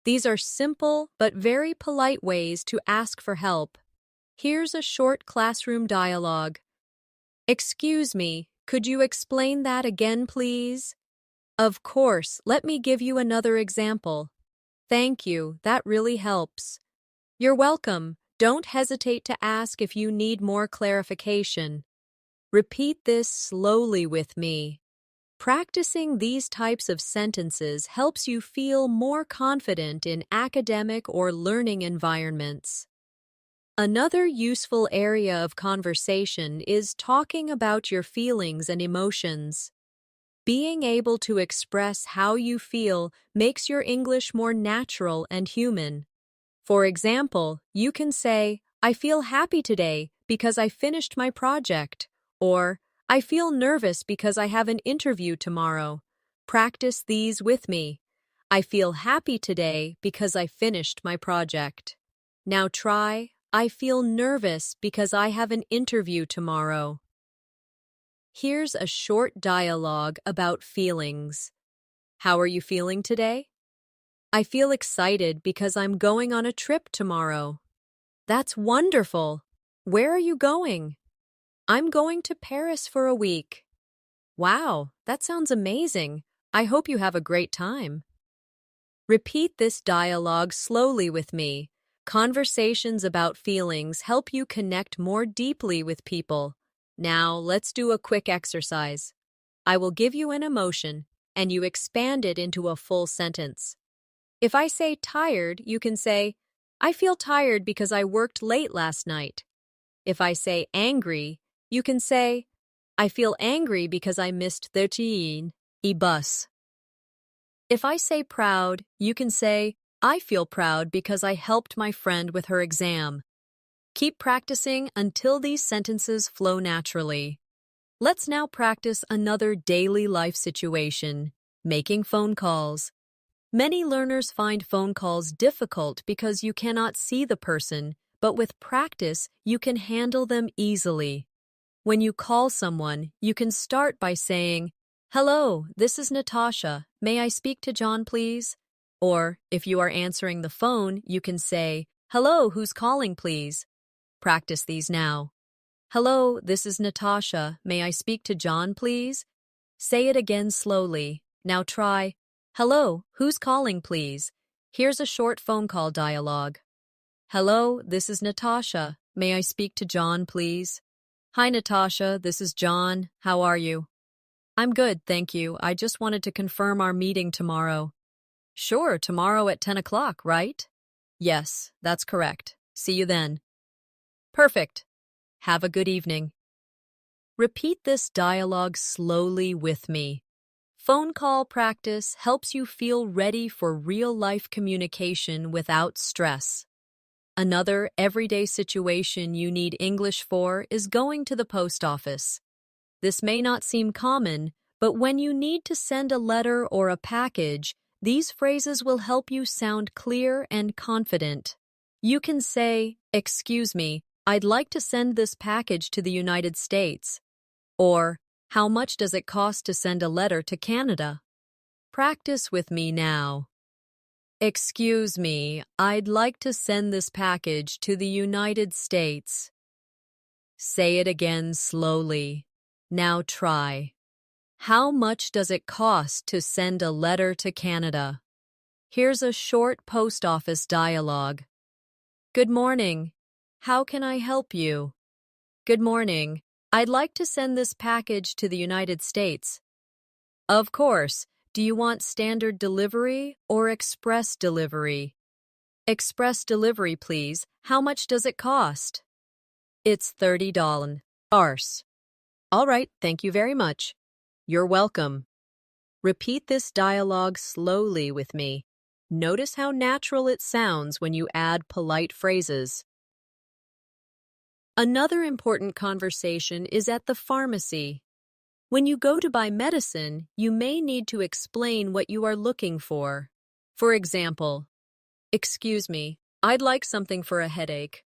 These are simple but very polite ways to ask for help. Here's a short classroom dialogue. "Excuse me, could you explain that again, please?" "Of course, let me give you another example." "Thank you, that really helps." "You're welcome. Don't hesitate to ask if you need more clarification." Repeat this slowly with me. Practicing these types of sentences helps you feel more confident in academic or learning environments. Another useful area of conversation is talking about your feelings and emotions. Being able to express how you feel makes your English more natural and human. For example, you can say, "I feel happy today because I finished my project," or "I feel nervous because I have an interview tomorrow." Practice these with me. "I feel happy today because I finished my project." Now try, "I feel nervous because I have an interview tomorrow." Here's a short dialogue about feelings. How are you feeling today? "I feel excited because I'm going on a trip tomorrow." That's wonderful. Where are you going? "I'm going to Paris for a week." Wow, that sounds amazing. I hope you have a great time. Repeat this dialogue slowly with me. Conversations about feelings help you connect more deeply with people. Now, let's do a quick exercise. I will give you an emotion, and you expand it into a full sentence. If I say tired, you can say, "I feel tired because I worked late last night." If I say angry, you can say, "I feel angry because I missed the bus." If I say proud, you can say, "I feel proud because I helped my friend with her exam." Keep practicing until these sentences flow naturally. Let's now practice another daily life situation, making phone calls. Many learners find phone calls difficult because you cannot see the person, but with practice, you can handle them easily. When you call someone, you can start by saying, "Hello, this is Natasha. May I speak to John, please?" Or, if you are answering the phone, you can say, "Hello, who's calling, please?" Practice these now. "Hello, this is Natasha. May I speak to John, please?" Say it again slowly. Now try, "Hello, who's calling, please?" Here's a short phone call dialogue. "Hello, this is Natasha. May I speak to John, please?" "Hi, Natasha. This is John. How are you?" "I'm good, thank you. I just wanted to confirm our meeting tomorrow." "Sure, tomorrow at 10 o'clock, right?" "Yes, that's correct. See you then." Perfect. Have a good evening. Repeat this dialogue slowly with me. Phone call practice helps you feel ready for real-life communication without stress. Another everyday situation you need English for is going to the post office. This may not seem common, but when you need to send a letter or a package, these phrases will help you sound clear and confident. You can say, "Excuse me, I'd like to send this package to the United States." Or, how much does it cost to send a letter to Canada? Practice with me now. Excuse me, I'd like to send this package to the United States. Say it again slowly. Now try. How much does it cost to send a letter to Canada? Here's a short post office dialogue. Good morning. How can I help you? Good morning. I'd like to send this package to the United States. Of course. Do you want standard delivery or express delivery? Express delivery, please. How much does it cost? It's $30. All right, thank you very much. You're welcome. Repeat this dialogue slowly with me. Notice how natural it sounds when you add polite phrases. Another important conversation is at the pharmacy. When you go to buy medicine, you may need to explain what you are looking for. For example, excuse me, I'd like something for a headache.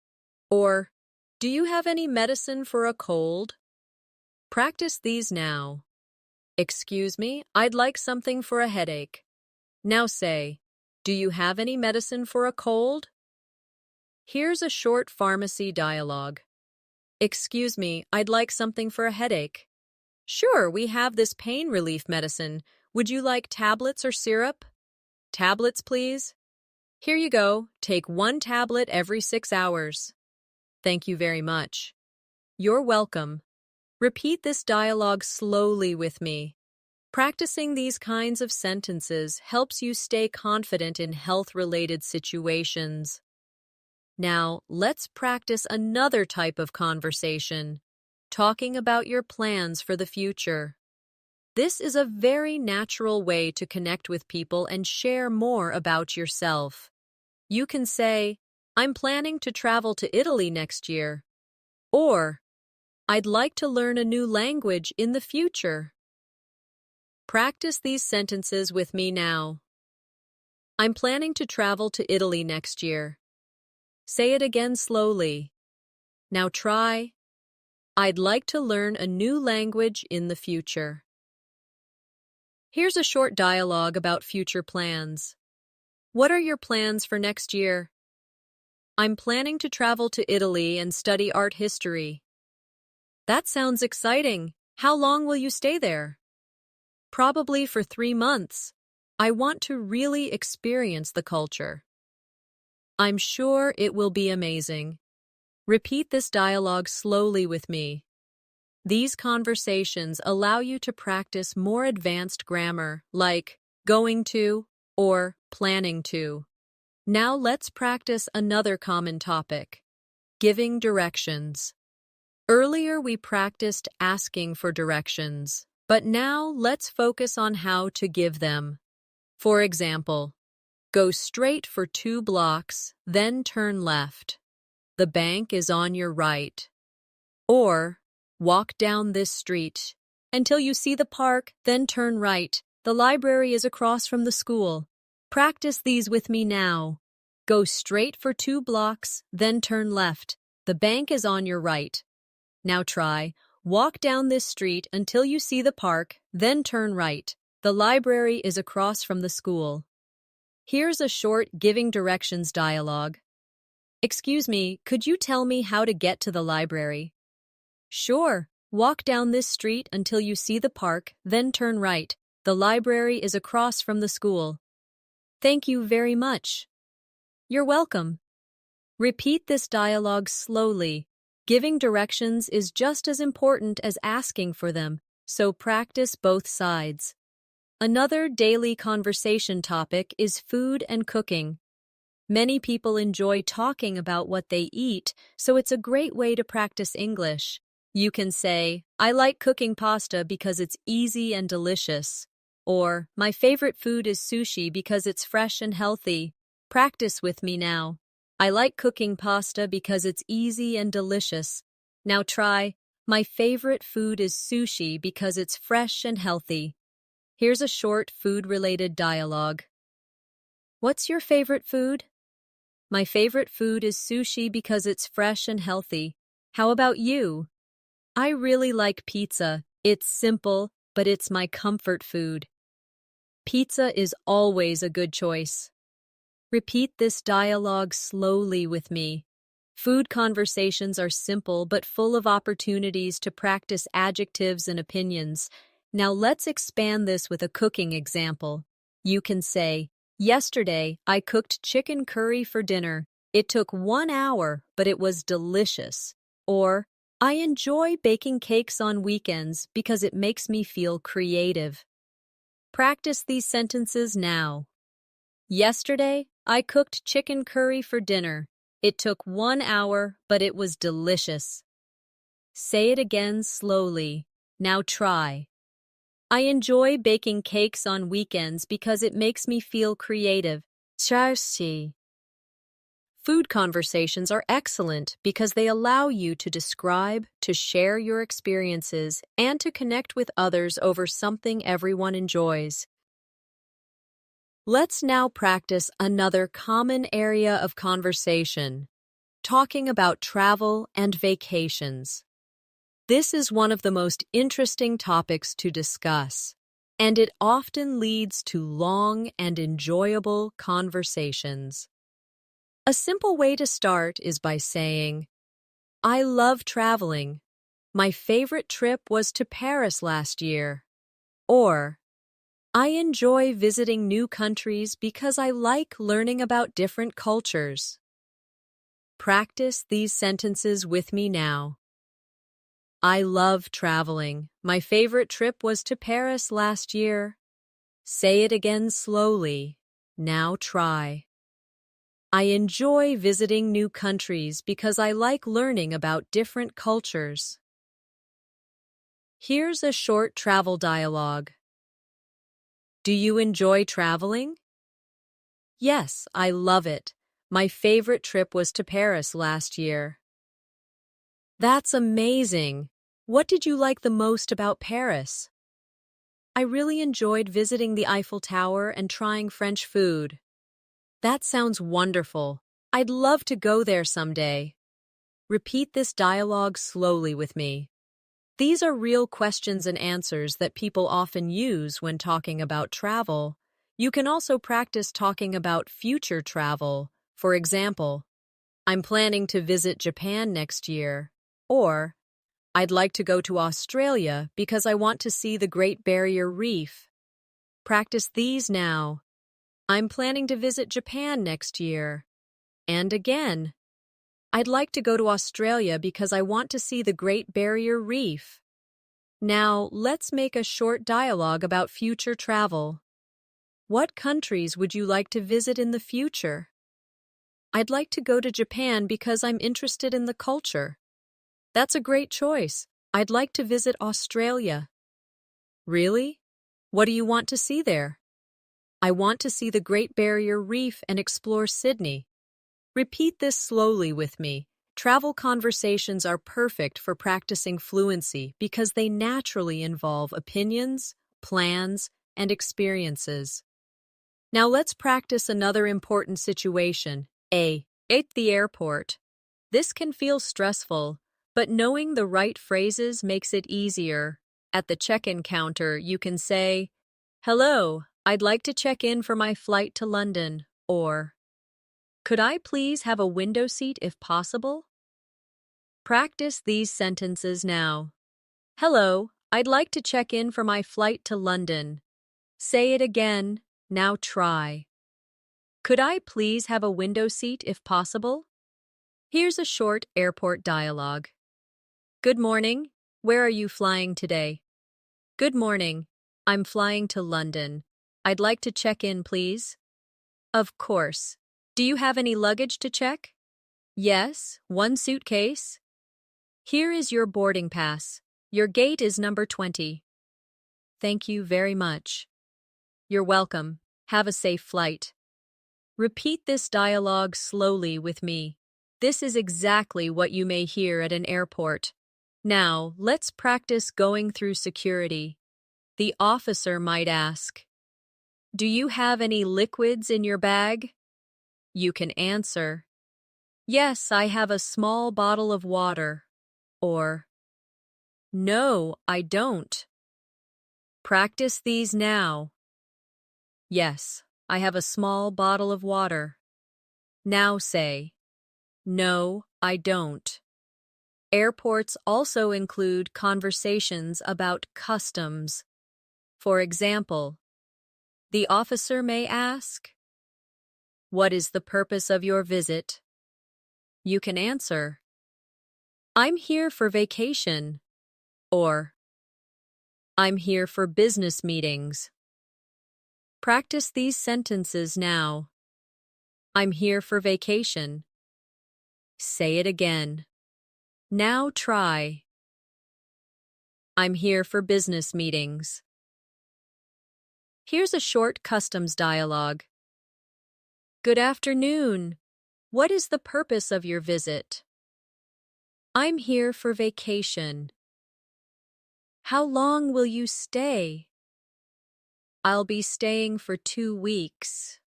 Or, do you have any medicine for a cold? Practice these now. Excuse me, I'd like something for a headache. Now say, do you have any medicine for a cold? Here's a short pharmacy dialogue. Excuse me, I'd like something for a headache. Sure, we have this pain relief medicine. Would you like tablets or syrup? Tablets, please. Here you go. Take 1 tablet every 6 hours. Thank you very much. You're welcome. Repeat this dialogue slowly with me. Practicing these kinds of sentences helps you stay confident in health-related situations. Now, let's practice another type of conversation. Talking about your plans for the future. This is a very natural way to connect with people and share more about yourself. You can say, I'm planning to travel to Italy next year. Or, I'd like to learn a new language in the future. Practice these sentences with me now. I'm planning to travel to Italy next year. Say it again slowly. Now try. I'd like to learn a new language in the future. Here's a short dialogue about future plans. What are your plans for next year? I'm planning to travel to Italy and study art history. That sounds exciting. How long will you stay there? Probably for 3 months. I want to really experience the culture. I'm sure it will be amazing. Repeat this dialogue slowly with me. These conversations allow you to practice more advanced grammar, like going to or planning to. Now let's practice another common topic, giving directions. Earlier we practiced asking for directions, but now let's focus on how to give them. For example, go straight for 2 blocks, then turn left. The bank is on your right. Or, walk down this street until you see the park, then turn right. The library is across from the school. Practice these with me now. Go straight for 2 blocks, then turn left. The bank is on your right. Now try. Walk down this street until you see the park, then turn right. The library is across from the school. Here's a short giving directions dialogue. Excuse me, could you tell me how to get to the library? Sure. Walk down this street until you see the park, then turn right. The library is across from the school. Thank you very much. You're welcome. Repeat this dialogue slowly. Giving directions is just as important as asking for them, so practice both sides. Another daily conversation topic is food and cooking. Many people enjoy talking about what they eat, so it's a great way to practice English. You can say, I like cooking pasta because it's easy and delicious. Or, my favorite food is sushi because it's fresh and healthy. Practice with me now. I like cooking pasta because it's easy and delicious. Now try, my favorite food is sushi because it's fresh and healthy. Here's a short food-related dialogue. What's your favorite food? My favorite food is sushi because it's fresh and healthy. How about you? I really like pizza. It's simple, but it's my comfort food. Pizza is always a good choice. Repeat this dialogue slowly with me. Food conversations are simple but full of opportunities to practice adjectives and opinions. Now let's expand this with a cooking example. You can say, "Yesterday, I cooked chicken curry for dinner. It took 1 hour, but it was delicious." Or, "I enjoy baking cakes on weekends because it makes me feel creative." Practice these sentences now. Yesterday, I cooked chicken curry for dinner. It took 1 hour, but it was delicious. Say it again slowly. Now try. I enjoy baking cakes on weekends because it makes me feel creative. Charsi. Food conversations are excellent because they allow you to describe, to share your experiences, and to connect with others over something everyone enjoys. Let's now practice another common area of conversation, talking about travel and vacations. This is one of the most interesting topics to discuss, and it often leads to long and enjoyable conversations. A simple way to start is by saying, "I love traveling. My favorite trip was to Paris last year." Or, "I enjoy visiting new countries because I like learning about different cultures." Practice these sentences with me now. I love traveling. My favorite trip was to Paris last year. Say it again slowly. Now try. I enjoy visiting new countries because I like learning about different cultures. Here's a short travel dialogue. Do you enjoy traveling? Yes, I love it. My favorite trip was to Paris last year. That's amazing. What did you like the most about Paris? I really enjoyed visiting the Eiffel Tower and trying French food. That sounds wonderful. I'd love to go there someday. Repeat this dialogue slowly with me. These are real questions and answers that people often use when talking about travel. You can also practice talking about future travel. For example, I'm planning to visit Japan next year. Or, I'd like to go to Australia because I want to see the Great Barrier Reef. Practice these now. I'm planning to visit Japan next year. And again, I'd like to go to Australia because I want to see the Great Barrier Reef. Now, let's make a short dialogue about future travel. What countries would you like to visit in the future? I'd like to go to Japan because I'm interested in the culture. That's a great choice. I'd like to visit Australia. Really? What do you want to see there? I want to see the Great Barrier Reef and explore Sydney. Repeat this slowly with me. Travel conversations are perfect for practicing fluency because they naturally involve opinions, plans, and experiences. Now let's practice another important situation. At the airport. This can feel stressful, but knowing the right phrases makes it easier. At the check-in counter, you can say, "Hello, I'd like to check in for my flight to London," or, "Could I please have a window seat if possible?" Practice these sentences now. Hello, I'd like to check in for my flight to London. Say it again. Now try. Could I please have a window seat if possible? Here's a short airport dialogue. Good morning. Where are you flying today? Good morning. I'm flying to London. I'd like to check in, please. Of course. Do you have any luggage to check? Yes, one suitcase. Here is your boarding pass. Your gate is number 20. Thank you very much. You're welcome. Have a safe flight. Repeat this dialogue slowly with me. This is exactly what you may hear at an airport. Now, let's practice going through security. The officer might ask, "Do you have any liquids in your bag?" You can answer, "Yes, I have a small bottle of water." Or, No, I don't. Practice these now. Yes, I have a small bottle of water. Now say, no, I don't. Airports also include conversations about customs. For example, the officer may ask, "What is the purpose of your visit?" You can answer, "I'm here for vacation," or "I'm here for business meetings." Practice these sentences now. I'm here for vacation. Say it again. Now try. I'm here for business meetings. Here's a short customs dialogue. Good afternoon. What is the purpose of your visit? I'm here for vacation. How long will you stay? I'll be staying for 2 weeks.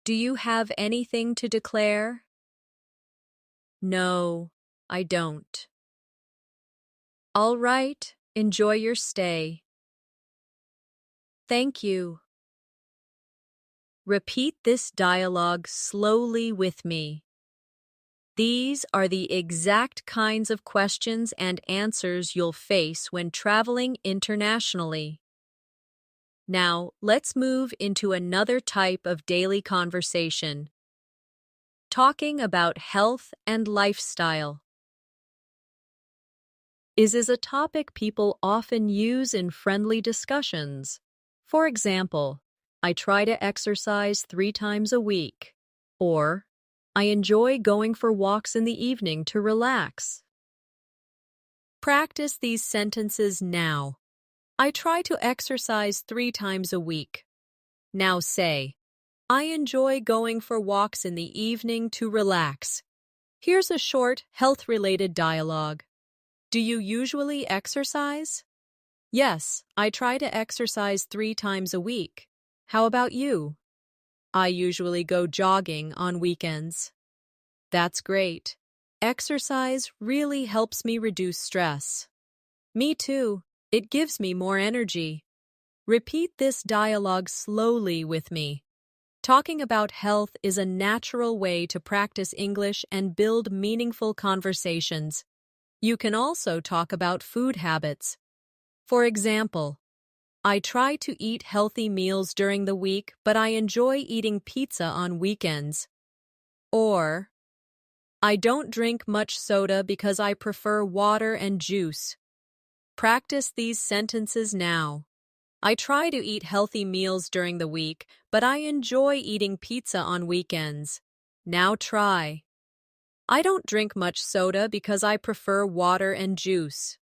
Do you have anything to declare? No, I don't. All right, enjoy your stay. Thank you. Repeat this dialogue slowly with me. These are the exact kinds of questions and answers you'll face when traveling internationally. Now, let's move into another type of daily conversation. Talking about health and lifestyle. Is a topic people often use in friendly discussions. For example, I try to exercise 3 times a week, or I enjoy going for walks in the evening to relax. Practice these sentences now. I try to exercise 3 times a week. Now say, I enjoy going for walks in the evening to relax. Here's a short, health-related dialogue. Do you usually exercise? Yes, I try to exercise 3 times a week. How about you? I usually go jogging on weekends. That's great. Exercise really helps me reduce stress. Me too. It gives me more energy. Repeat this dialogue slowly with me. Talking about health is a natural way to practice English and build meaningful conversations. You can also talk about food habits. For example, I try to eat healthy meals during the week, but I enjoy eating pizza on weekends. Or, I don't drink much soda because I prefer water and juice. Practice these sentences now. I try to eat healthy meals during the week, but I enjoy eating pizza on weekends. Now try. I don't drink much soda because I prefer water and juice.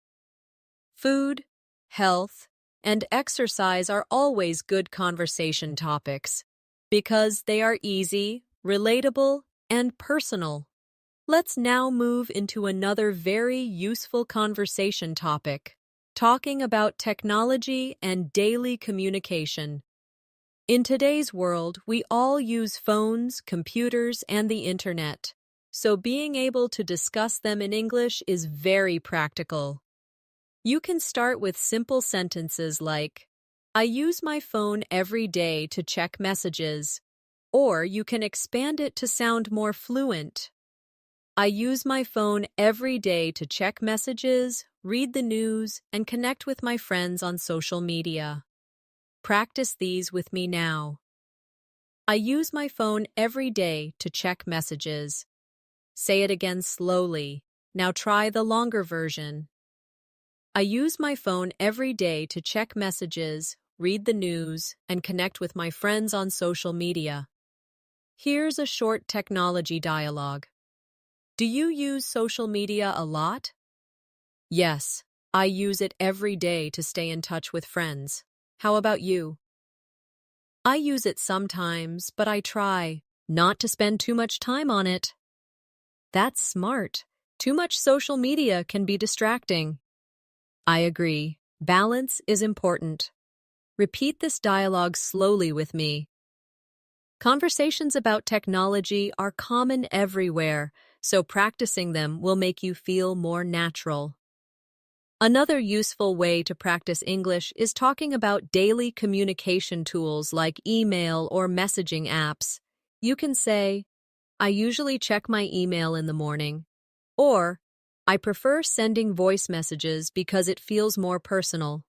Food, health, and exercise are always good conversation topics because they are easy, relatable, and personal. Let's now move into another very useful conversation topic. Talking about technology and daily communication. In today's world, we all use phones, computers, and the internet, so being able to discuss them in English is very practical. You can start with simple sentences like, I use my phone every day to check messages, or you can expand it to sound more fluent. I use my phone every day to check messages, read the news, and connect with my friends on social media. Practice these with me now. I use my phone every day to check messages. Say it again slowly. Now try the longer version. I use my phone every day to check messages, read the news, and connect with my friends on social media. Here's a short technology dialogue. Do you use social media a lot? Yes, I use it every day to stay in touch with friends. How about you? I use it sometimes, but I try not to spend too much time on it. That's smart. Too much social media can be distracting. I agree. Balance is important. Repeat this dialogue slowly with me. Conversations about technology are common everywhere, so practicing them will make you feel more natural. Another useful way to practice English is talking about daily communication tools like email or messaging apps. You can say, I usually check my email in the morning, or I prefer sending voice messages because it feels more personal.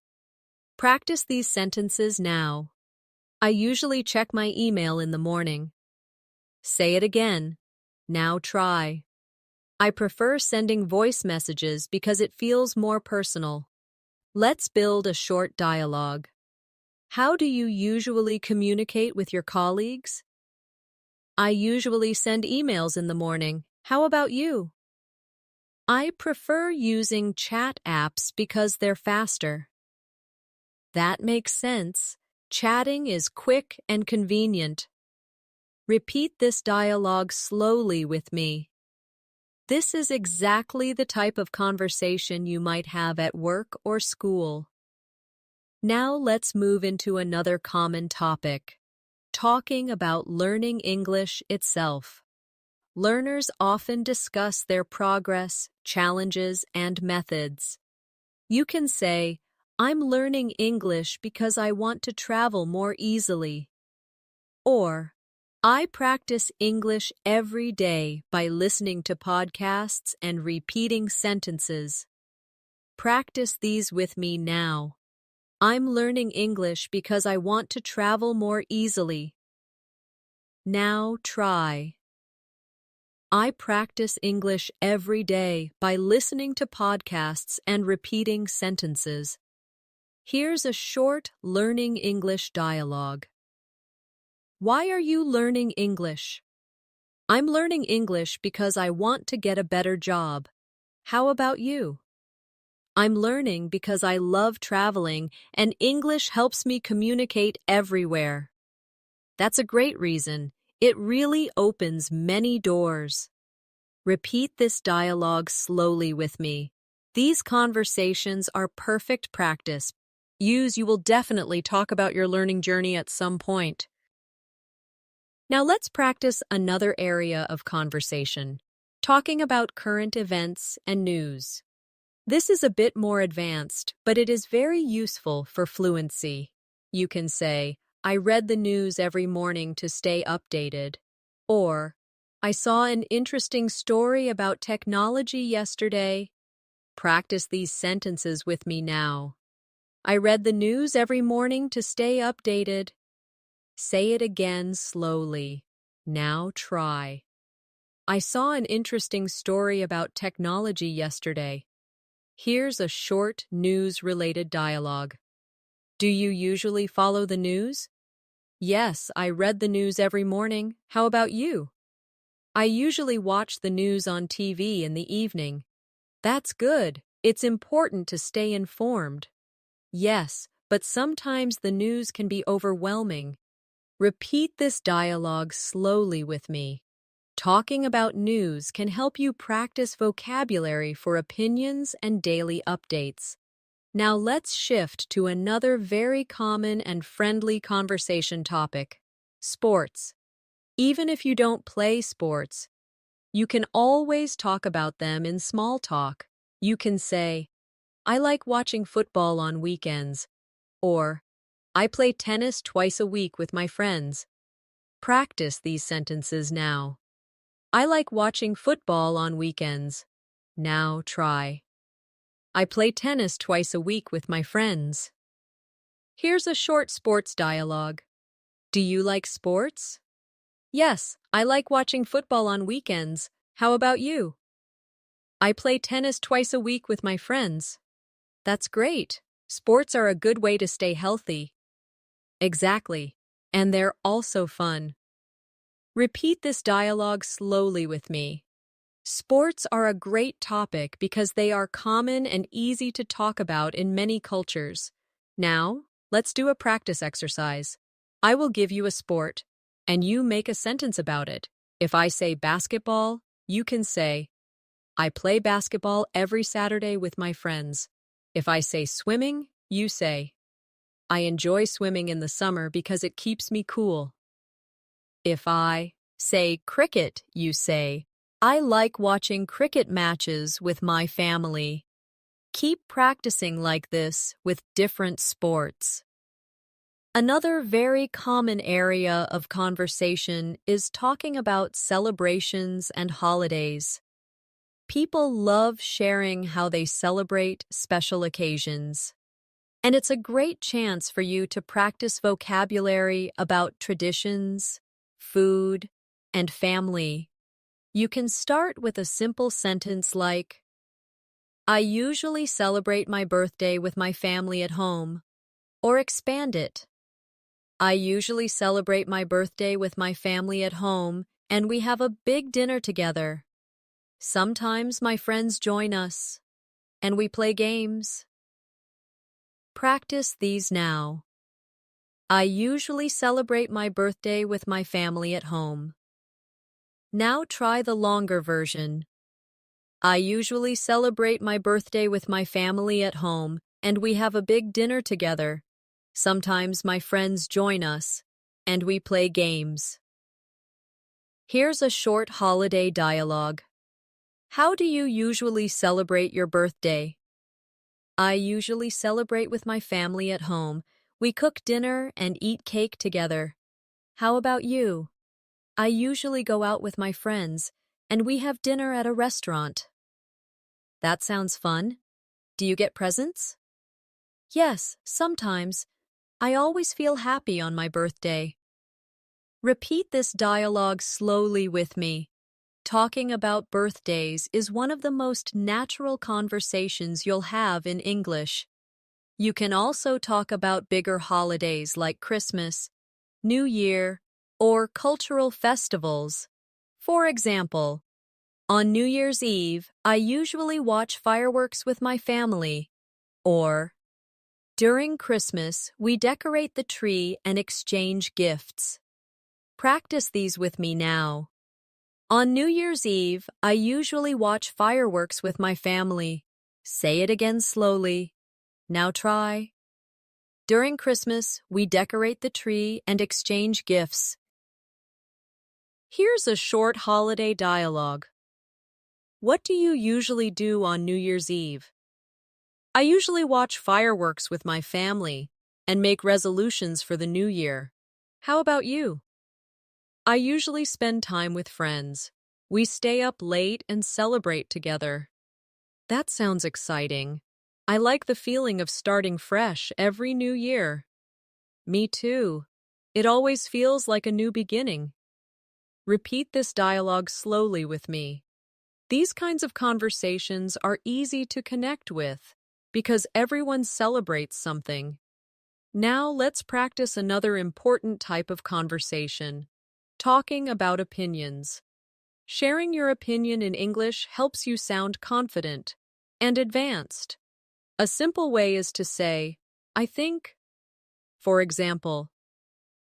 Practice these sentences now. I usually check my email in the morning. Say it again. Now try. I prefer sending voice messages because it feels more personal. Let's build a short dialogue. How do you usually communicate with your colleagues? I usually send emails in the morning. How about you? I prefer using chat apps because they're faster. That makes sense. Chatting is quick and convenient. Repeat this dialogue slowly with me. This is exactly the type of conversation you might have at work or school. Now let's move into another common topic, talking about learning English itself. Learners often discuss their progress, challenges, and methods. You can say, I'm learning English because I want to travel more easily. Or, I practice English every day by listening to podcasts and repeating sentences. Practice these with me now. I'm learning English because I want to travel more easily. Now try. I practice English every day by listening to podcasts and repeating sentences. Here's a short learning English dialogue. Why are you learning English? I'm learning English because I want to get a better job. How about you? I'm learning because I love traveling and English helps me communicate everywhere. That's a great reason. It really opens many doors. Repeat this dialogue slowly with me. These conversations are perfect practice. You will definitely talk about your learning journey at some point. Now let's practice another area of conversation, talking about current events and news. This is a bit more advanced, but it is very useful for fluency. You can say, I read the news every morning to stay updated. Or, I saw an interesting story about technology yesterday. Practice these sentences with me now. I read the news every morning to stay updated. Say it again slowly. Now try. I saw an interesting story about technology yesterday. Here's a short news-related dialogue. Do you usually follow the news? Yes, I read the news every morning. How about you? I usually watch the news on TV in the evening. That's good. It's important to stay informed. Yes, but sometimes the news can be overwhelming. Repeat this dialogue slowly with me. Talking about news can help you practice vocabulary for opinions and daily updates. Now let's shift to another very common and friendly conversation topic, sports. Even if you don't play sports, you can always talk about them in small talk. You can say, I like watching football on weekends, or I play tennis twice a week with my friends. Practice these sentences now. I like watching football on weekends. Now try. I play tennis twice a week with my friends. Here's a short sports dialogue. Do you like sports? Yes, I like watching football on weekends. How about you? I play tennis twice a week with my friends. That's great. Sports are a good way to stay healthy. Exactly. And they're also fun. Repeat this dialogue slowly with me. Sports are a great topic because they are common and easy to talk about in many cultures. Now, let's do a practice exercise. I will give you a sport, and you make a sentence about it. If I say basketball, you can say, I play basketball every Saturday with my friends. If I say swimming, you say, I enjoy swimming in the summer because it keeps me cool. If I say cricket, you say, I like watching cricket matches with my family. Keep practicing like this with different sports. Another very common area of conversation is talking about celebrations and holidays. People love sharing how they celebrate special occasions. And it's a great chance for you to practice vocabulary about traditions, food, and family. You can start with a simple sentence like, I usually celebrate my birthday with my family at home, or expand it. I usually celebrate my birthday with my family at home, and we have a big dinner together. Sometimes my friends join us, and we play games. Practice these now. I usually celebrate my birthday with my family at home. Now try the longer version. I usually celebrate my birthday with my family at home, and we have a big dinner together. Sometimes my friends join us, and we play games. Here's a short holiday dialogue. How do you usually celebrate your birthday? I usually celebrate with my family at home. We cook dinner and eat cake together. How about you? I usually go out with my friends, and we have dinner at a restaurant. That sounds fun. Do you get presents? Yes, sometimes. I always feel happy on my birthday. Repeat this dialogue slowly with me. Talking about birthdays is one of the most natural conversations you'll have in English. You can also talk about bigger holidays like Christmas, New Year, or cultural festivals. For example, on New Year's Eve, I usually watch fireworks with my family. Or, during Christmas, we decorate the tree and exchange gifts. Practice these with me now. On New Year's Eve, I usually watch fireworks with my family. Say it again slowly. Now try. During Christmas, we decorate the tree and exchange gifts. Here's a short holiday dialogue. What do you usually do on New Year's Eve? I usually watch fireworks with my family and make resolutions for the new year. How about you? I usually spend time with friends. We stay up late and celebrate together. That sounds exciting. I like the feeling of starting fresh every new year. Me too. It always feels like a new beginning. Repeat this dialogue slowly with me. These kinds of conversations are easy to connect with because everyone celebrates something. Now let's practice another important type of conversation. Talking about opinions. Sharing your opinion in English helps you sound confident and advanced. A simple way is to say, I think. For example,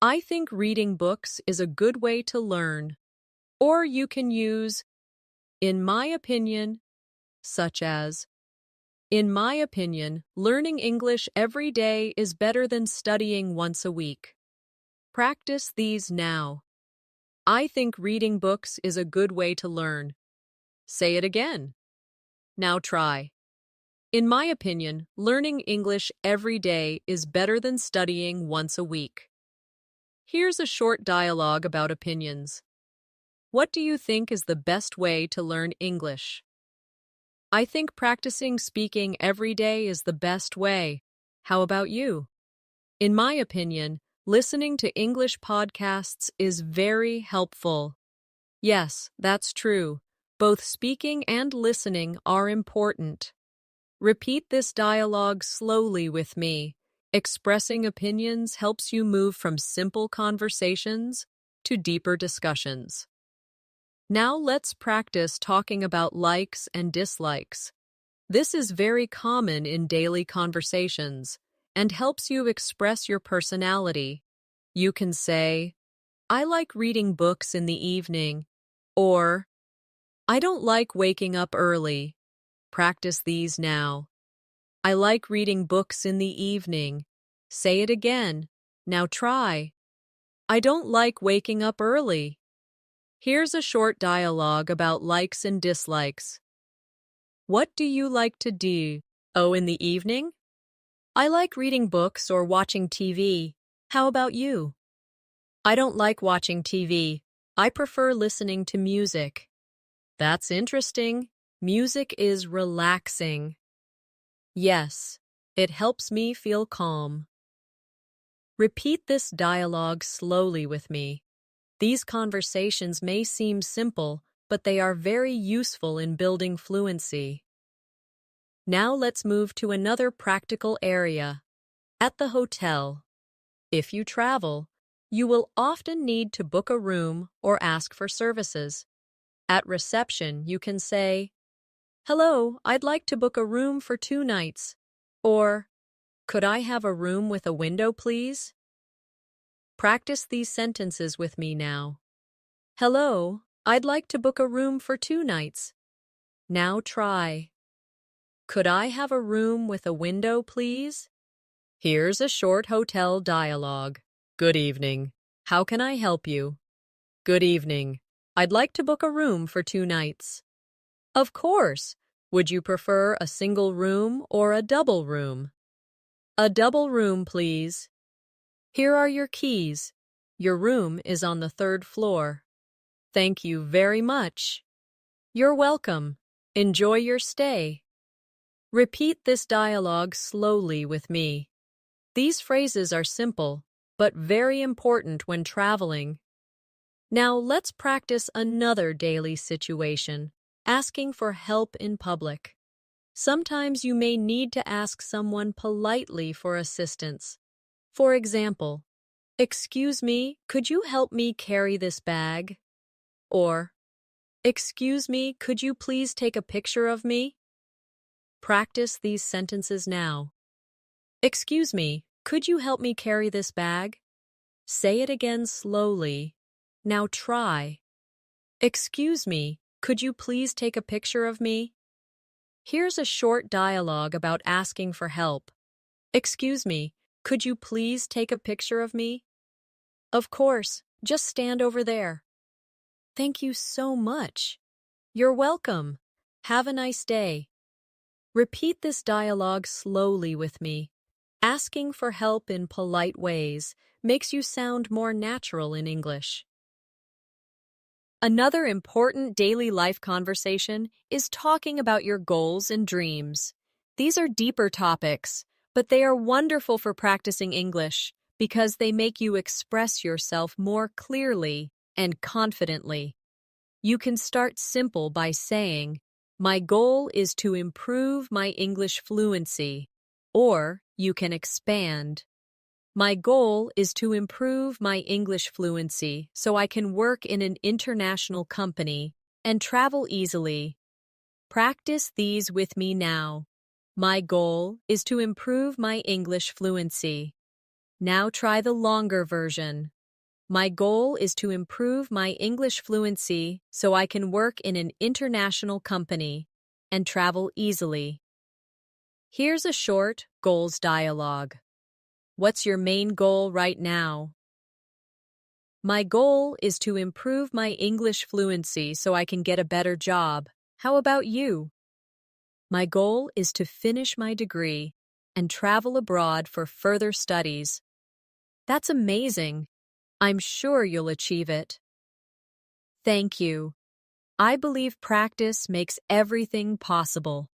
I think reading books is a good way to learn. Or you can use, in my opinion, such as, in my opinion, learning English every day is better than studying once a week. Practice these now. I think reading books is a good way to learn. Say it again. Now try. In my opinion, learning English every day is better than studying once a week. Here's a short dialogue about opinions. What do you think is the best way to learn English? I think practicing speaking every day is the best way. How about you? In my opinion, listening to English podcasts is very helpful. Yes, that's true. Both speaking and listening are important. Repeat this dialogue slowly with me. Expressing opinions helps you move from simple conversations to deeper discussions. Now let's practice talking about likes and dislikes. This is very common in daily conversations and helps you express your personality. You can say, I like reading books in the evening, or I don't like waking up early. Practice these now. I like reading books in the evening. Say it again. Now try. I don't like waking up early. Here's a short dialogue about likes and dislikes. What do you like to do? Oh, in the evening? I like reading books or watching TV. How about you? I don't like watching TV. I prefer listening to music. That's interesting. Music is relaxing. Yes, it helps me feel calm. Repeat this dialogue slowly with me. These conversations may seem simple, but they are very useful in building fluency. Now let's move to another practical area. At the hotel. If you travel, you will often need to book a room or ask for services. At reception, you can say, "Hello, I'd like to book a room for 2 nights." Or, "Could I have a room with a window, please?" Practice these sentences with me now. "Hello, I'd like to book a room for 2 nights." Now try. "Could I have a room with a window, please?" Here's a short hotel dialogue. Good evening. How can I help you? Good evening. I'd like to book a room for 2 nights. Of course. Would you prefer a single room or a double room? A double room, please. Here are your keys. Your room is on the 3rd floor. Thank you very much. You're welcome. Enjoy your stay. Repeat this dialogue slowly with me. These phrases are simple, but very important when traveling. Now let's practice another daily situation, asking for help in public. Sometimes you may need to ask someone politely for assistance. For example, "Excuse me, could you help me carry this bag?" Or, "Excuse me, could you please take a picture of me?" Practice these sentences now. "Excuse me, could you help me carry this bag?" Say it again slowly. Now try. "Excuse me, could you please take a picture of me?" Here's a short dialogue about asking for help. "Excuse me, could you please take a picture of me?" Of course, just stand over there. Thank you so much. You're welcome. Have a nice day. Repeat this dialogue slowly with me. Asking for help in polite ways makes you sound more natural in English. Another important daily life conversation is talking about your goals and dreams. These are deeper topics, but they are wonderful for practicing English because they make you express yourself more clearly and confidently. You can start simple by saying, "My goal is to improve my English fluency," or you can expand. "My goal is to improve my English fluency so I can work in an international company and travel easily." Practice these with me now. My goal is to improve my English fluency. Now try the longer version. My goal is to improve my English fluency so I can work in an international company and travel easily. Here's a short goals dialogue. What's your main goal right now? My goal is to improve my English fluency so I can get a better job. How about you? My goal is to finish my degree and travel abroad for further studies. That's amazing. I'm sure you'll achieve it. Thank you. I believe practice makes everything possible.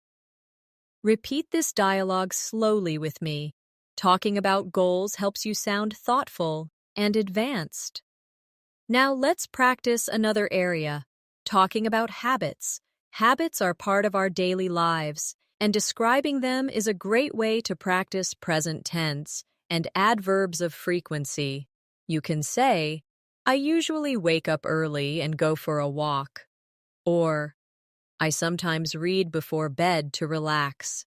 Repeat this dialogue slowly with me. Talking about goals helps you sound thoughtful and advanced. Now let's practice another area, talking about habits. Habits are part of our daily lives, and describing them is a great way to practice present tense and adverbs of frequency. You can say, "I usually wake up early and go for a walk," or "I sometimes read before bed to relax."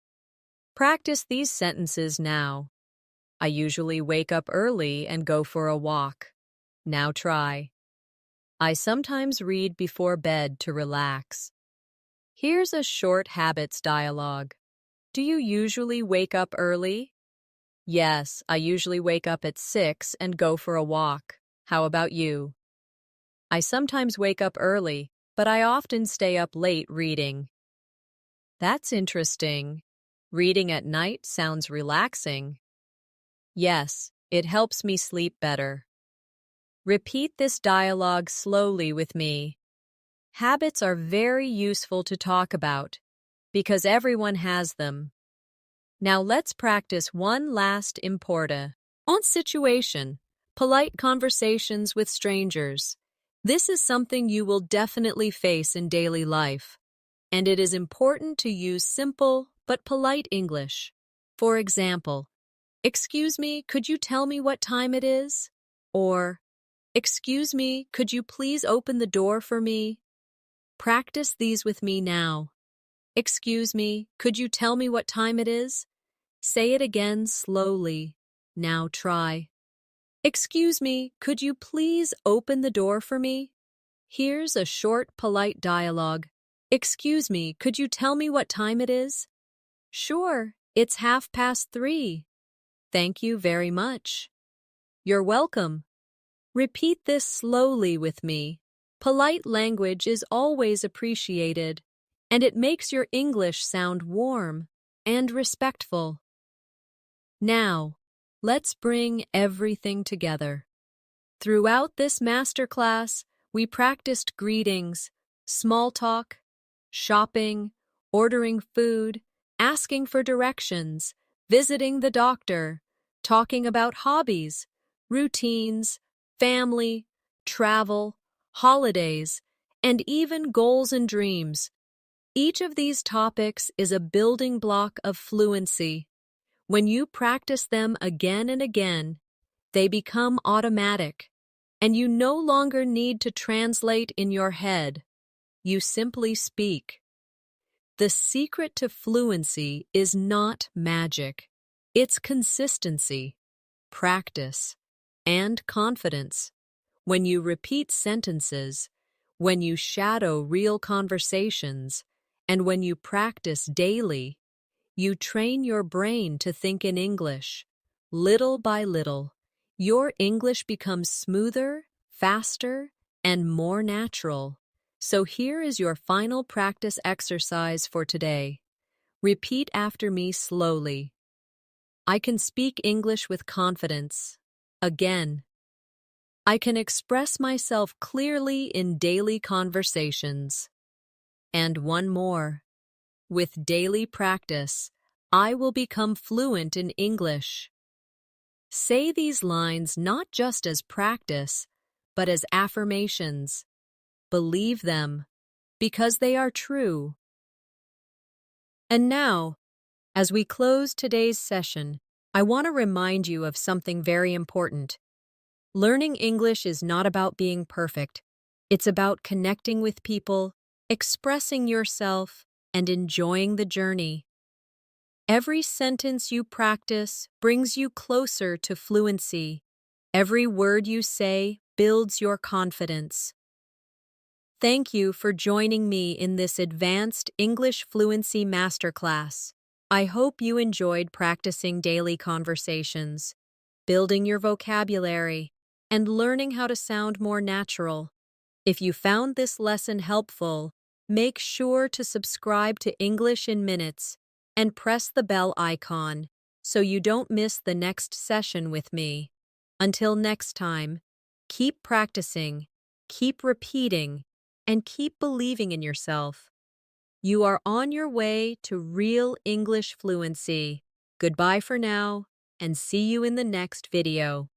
Practice these sentences now. I usually wake up early and go for a walk. Now try. I sometimes read before bed to relax. Here's a short habits dialogue. Do you usually wake up early? Yes, I usually wake up at 6 and go for a walk. How about you? I sometimes wake up early, but I often stay up late reading. That's interesting. Reading at night sounds relaxing. Yes, it helps me sleep better. Repeat this dialogue slowly with me. Habits are very useful to talk about because everyone has them. Now let's practice one last important situation, polite conversations with strangers. This is something you will definitely face in daily life, and it is important to use simple but polite English. For example, "Excuse me, could you tell me what time it is?" Or, "Excuse me, could you please open the door for me?" Practice these with me now. "Excuse me, could you tell me what time it is?" Say it again slowly. Now try. "Excuse me, could you please open the door for me?" Here's a short, polite dialogue. "Excuse me, could you tell me what time it is?" "Sure, it's 3:30. Thank you very much." "You're welcome." Repeat this slowly with me. Polite language is always appreciated, and it makes your English sound warm and respectful. Now, let's bring everything together. Throughout this masterclass, we practiced greetings, small talk, shopping, ordering food, asking for directions, visiting the doctor, talking about hobbies, routines, family, travel, holidays, and even goals and dreams. Each of these topics is a building block of fluency. When you practice them again and again, they become automatic, and you no longer need to translate in your head. You simply speak. The secret to fluency is not magic. It's consistency, practice, and confidence. When you repeat sentences, when you shadow real conversations, and when you practice daily, you train your brain to think in English. Little by little, your English becomes smoother, faster, and more natural. So here is your final practice exercise for today. Repeat after me slowly. I can speak English with confidence. Again. I can express myself clearly in daily conversations. And one more. With daily practice, I will become fluent in English. Say these lines not just as practice, but as affirmations. Believe them, because they are true. And now, as we close today's session, I want to remind you of something very important. Learning English is not about being perfect. It's about connecting with people, expressing yourself, and enjoying the journey. Every sentence you practice brings you closer to fluency. Every word you say builds your confidence. Thank you for joining me in this advanced English fluency masterclass. I hope you enjoyed practicing daily conversations, building your vocabulary, and learning how to sound more natural. If you found this lesson helpful, make sure to subscribe to English in Minutes and press the bell icon so you don't miss the next session with me. Until next time, keep practicing, keep repeating, and keep believing in yourself. You are on your way to real English fluency. Goodbye for now, and see you in the next video.